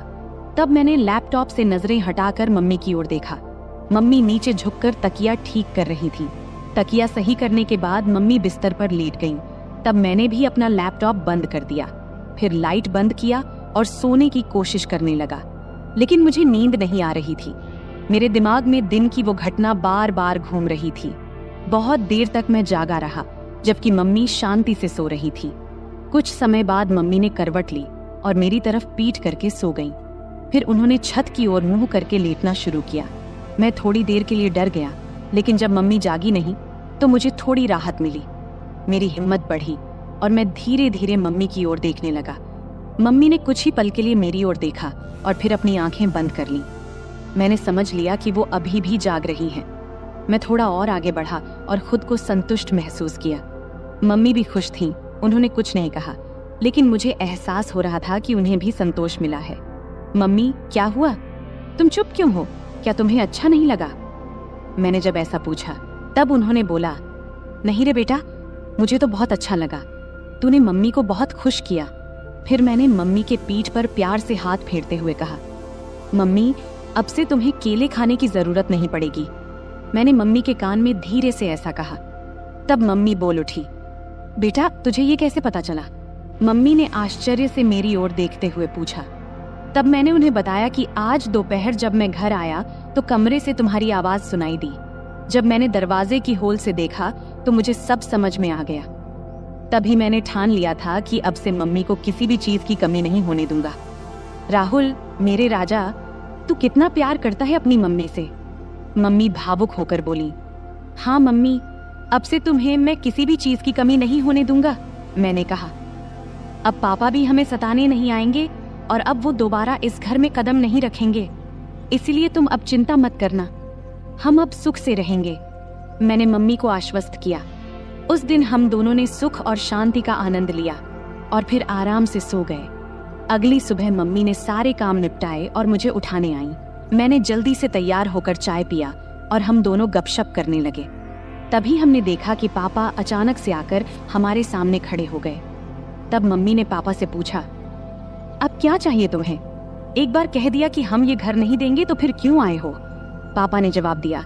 तब मैंने लैपटॉप से नजरें हटाकर मम्मी की ओर देखा। मम्मी नीचे झुककर तकिया ठीक कर रही थी। तकिया सही करने के बाद मम्मी बिस्तर पर लेट गईं। तब मैंने भी अपना लैपटॉप बंद कर दिया, फिर लाइट बंद किया और सोने की कोशिश करने लगा। लेकिन मुझे नींद नहीं आ रही थी। मेरे दिमाग में दिन की वो घटना बार बार घूम रही थी। बहुत देर तक मैं जागा रहा, जबकि मम्मी शांति से सो रही थी। कुछ समय बाद मम्मी ने करवट ली और मेरी तरफ पीठ करके सो गईं। फिर उन्होंने छत की ओर मुंह करके लेटना शुरू किया। मैं थोड़ी देर के लिए डर गया, लेकिन जब मम्मी जागी नहीं तो मुझे थोड़ी राहत मिली। मेरी हिम्मत बढ़ी और मैं धीरे धीरे मम्मी की ओर देखने लगा। मम्मी ने कुछ ही पल के लिए मेरी ओर देखा और फिर अपनी आंखें बंद कर लीं। मैंने समझ लिया कि वो अभी भी जाग रही हैं। मैं थोड़ा और आगे बढ़ा और खुद को संतुष्ट महसूस किया। मम्मी भी खुश थीं। उन्होंने कुछ नहीं कहा, लेकिन मुझे एहसास हो रहा था कि उन्हें भी संतोष मिला है। मम्मी, क्या हुआ? तुम चुप क्यों हो? क्या तुम्हें अच्छा नहीं लगा? मैंने जब ऐसा पूछा तब उन्होंने बोला, नहीं रे बेटा, मुझे तो बहुत अच्छा लगा। तूने मम्मी को बहुत खुश किया। फिर मैंने मम्मी के पीठ पर प्यार से हाथ फेरते हुए कहा, मम्मी, अब से तुम्हें केले खाने की जरूरत नहीं पड़ेगी। मैंने मम्मी के कान में धीरे से ऐसा कहा। तब मम्मी बोल उठी, बेटा, तुझे ये कैसे पता चला? मम्मी ने आश्चर्य से मेरी ओर देखते हुए पूछा। तब मैंने उन्हें बताया कि आज दोपहर जब मैं घर आया तो कमरे से तुम्हारी आवाज सुनाई दी। जब मैंने दरवाजे की होल से देखा तो मुझे सब समझ में आ गया। तभी मैंने ठान लिया था कि अब से मम्मी को किसी भी चीज की कमी नहीं होने दूंगा। राहुल, मेरे राजा, तू कितना प्यार करता है अपनी मम्मी से। मम्मी भावुक होकर बोली, हाँ मम्मी, अब से तुम्हें मैं किसी भी चीज की कमी नहीं होने दूंगा। मैंने कहा, अब पापा भी हमें सताने नहीं आएंगे और अब वो दोबारा इस घर में कदम नहीं रखेंगे। इसलिए तुम अब चिंता मत करना, हम अब सुख से रहेंगे। मैंने मम्मी को आश्वस्त किया। उस दिन हम दोनों ने सुख और शांति का आनंद लिया और फिर आराम से सो गए। अगली सुबह मम्मी ने सारे काम निपटाए और मुझे उठाने आई। मैंने जल्दी से तैयार होकर चाय पिया और हम दोनों गपशप करने लगे। तभी हमने देखा कि पापा अचानक से आकर हमारे सामने खड़े हो गए। तब मम्मी ने पापा से पूछा, अब क्या चाहिए तुम्हें? एक बार कह दिया कि हम ये घर नहीं देंगे तो फिर क्यों आए हो? पापा ने जवाब दिया,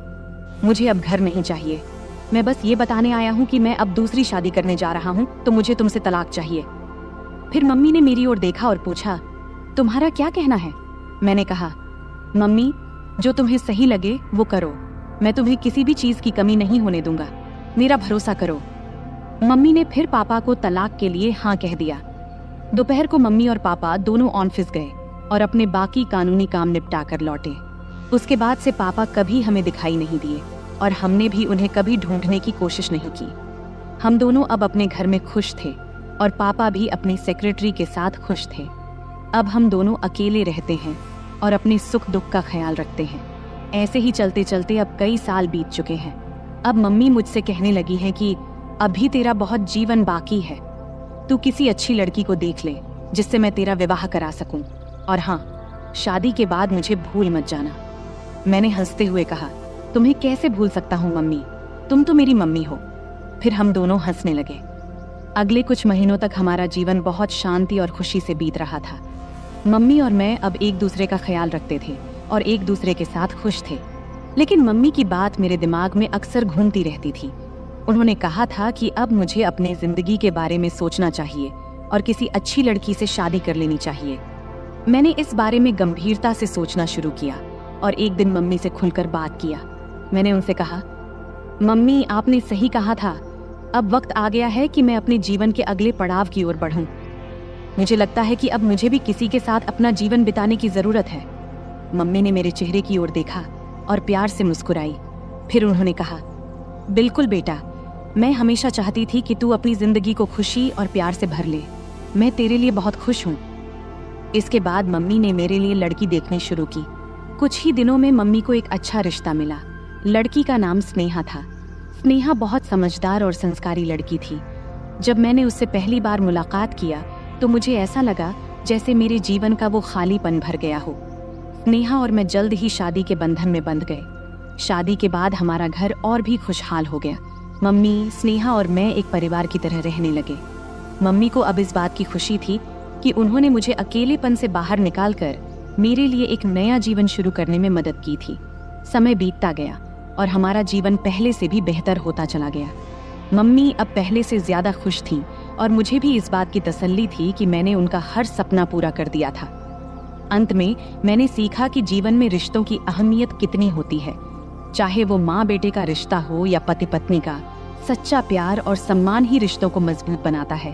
मुझे अब घर नहीं चाहिए। मैं बस ये बताने आया हूँ कि मैं अब दूसरी शादी करने जा रहा हूँ, तो मुझे तुमसे तलाक चाहिए। फिर मम्मी ने मेरी ओर देखा और पूछा, तुम्हारा क्या कहना है? मैंने कहा, मम्मी, जो तुम्हें सही लगे वो करो। मैं तुम्हें किसी भी चीज की कमी नहीं होने दूंगा, मेरा भरोसा करो। मम्मी ने फिर पापा को तलाक के लिए हाँ कह दिया। दोपहर को मम्मी और पापा दोनों ऑफिस गए और अपने बाकी कानूनी काम निपटा कर लौटे। उसके बाद से पापा कभी हमें दिखाई नहीं दिए और हमने भी उन्हें कभी ढूंढने की कोशिश नहीं की। हम दोनों अब अपने घर में खुश थे और पापा भी अपने सेक्रेटरी के साथ खुश थे। अब हम दोनों अकेले रहते हैं और अपने सुख दुख का ख्याल रखते हैं। ऐसे ही चलते चलते अब कई साल बीत चुके हैं। अब मम्मी मुझसे कहने लगी है कि अभी तेरा बहुत जीवन बाकी है, तू किसी अच्छी लड़की को देख ले जिससे मैं तेरा विवाह करा सकूं, और हाँ, शादी के बाद मुझे भूल मत जाना। मैंने हंसते हुए कहा, तुम्हें कैसे भूल सकता हूँ मम्मी, तुम तो मेरी मम्मी हो। फिर हम दोनों हंसने लगे। अगले कुछ महीनों तक हमारा जीवन बहुत शांति और खुशी से बीत रहा था। मम्मी और मैं अब एक दूसरे का ख्याल रखते थे और एक दूसरे के साथ खुश थे। लेकिन मम्मी की बात मेरे दिमाग में अक्सर घूमती रहती थी। उन्होंने कहा था कि अब मुझे अपने जिंदगी के बारे में सोचना चाहिए और किसी अच्छी लड़की से शादी कर लेनी चाहिए। मैंने इस बारे में गंभीरता से सोचना शुरू किया और एक दिन मम्मी से खुलकर बात किया। मैंने उनसे कहा, मम्मी, आपने सही कहा था, अब वक्त आ गया है कि मैं अपने जीवन के अगले पड़ाव की ओर बढ़ूं। मुझे लगता है कि अब मुझे भी किसी के साथ अपना जीवन बिताने की जरूरत है। मम्मी ने मेरे चेहरे की ओर देखा और प्यार से मुस्कुराई। फिर उन्होंने कहा, बिल्कुल बेटा, मैं हमेशा चाहती थी कि तू अपनी जिंदगी को खुशी और प्यार से भर ले। मैं तेरे लिए बहुत खुश हूँ। इसके बाद मम्मी ने मेरे लिए लड़की देखनी शुरू की। कुछ ही दिनों में मम्मी को एक अच्छा रिश्ता मिला। लड़की का नाम स्नेहा था। स्नेहा बहुत समझदार और संस्कारी लड़की थी। जब मैंने उससे पहली बार मुलाकात किया तो मुझे ऐसा लगा जैसे मेरे जीवन का वो खालीपन भर गया हो। स्नेहा और मैं जल्द ही शादी के बंधन में बंध गए। शादी के बाद हमारा घर और भी खुशहाल हो गया। मम्मी, स्नेहा और मैं एक परिवार की तरह रहने लगे। मम्मी को अब इस बात की खुशी थी कि उन्होंने मुझे अकेलेपन से बाहर निकालकर मेरे लिए एक नया जीवन शुरू करने में मदद की थी। समय बीतता गया और हमारा जीवन पहले से भी बेहतर होता चला गया। मम्मी अब पहले से ज्यादा खुश थीं और मुझे भी इस बात की तसल्ली थी कि मैंने उनका हर सपना पूरा कर दिया था। अंत में मैंने सीखा कि जीवन में रिश्तों की अहमियत कितनी होती है। चाहे वो माँ बेटे का रिश्ता हो या पति पत्नी का, सच्चा प्यार और सम्मान ही रिश्तों को मजबूत बनाता है।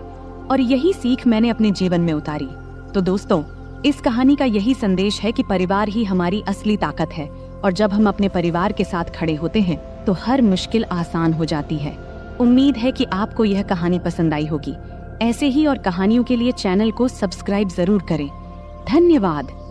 और यही सीख मैंने अपने जीवन में उतारी। तो दोस्तों, इस कहानी का यही संदेश है कि परिवार ही हमारी असली ताकत है और जब हम अपने परिवार के साथ खड़े होते हैं तो हर मुश्किल आसान हो जाती है। उम्मीद है कि आपको यह कहानी पसंद आई होगी। ऐसे ही और कहानियों के लिए चैनल को सब्सक्राइब जरूर करें। धन्यवाद।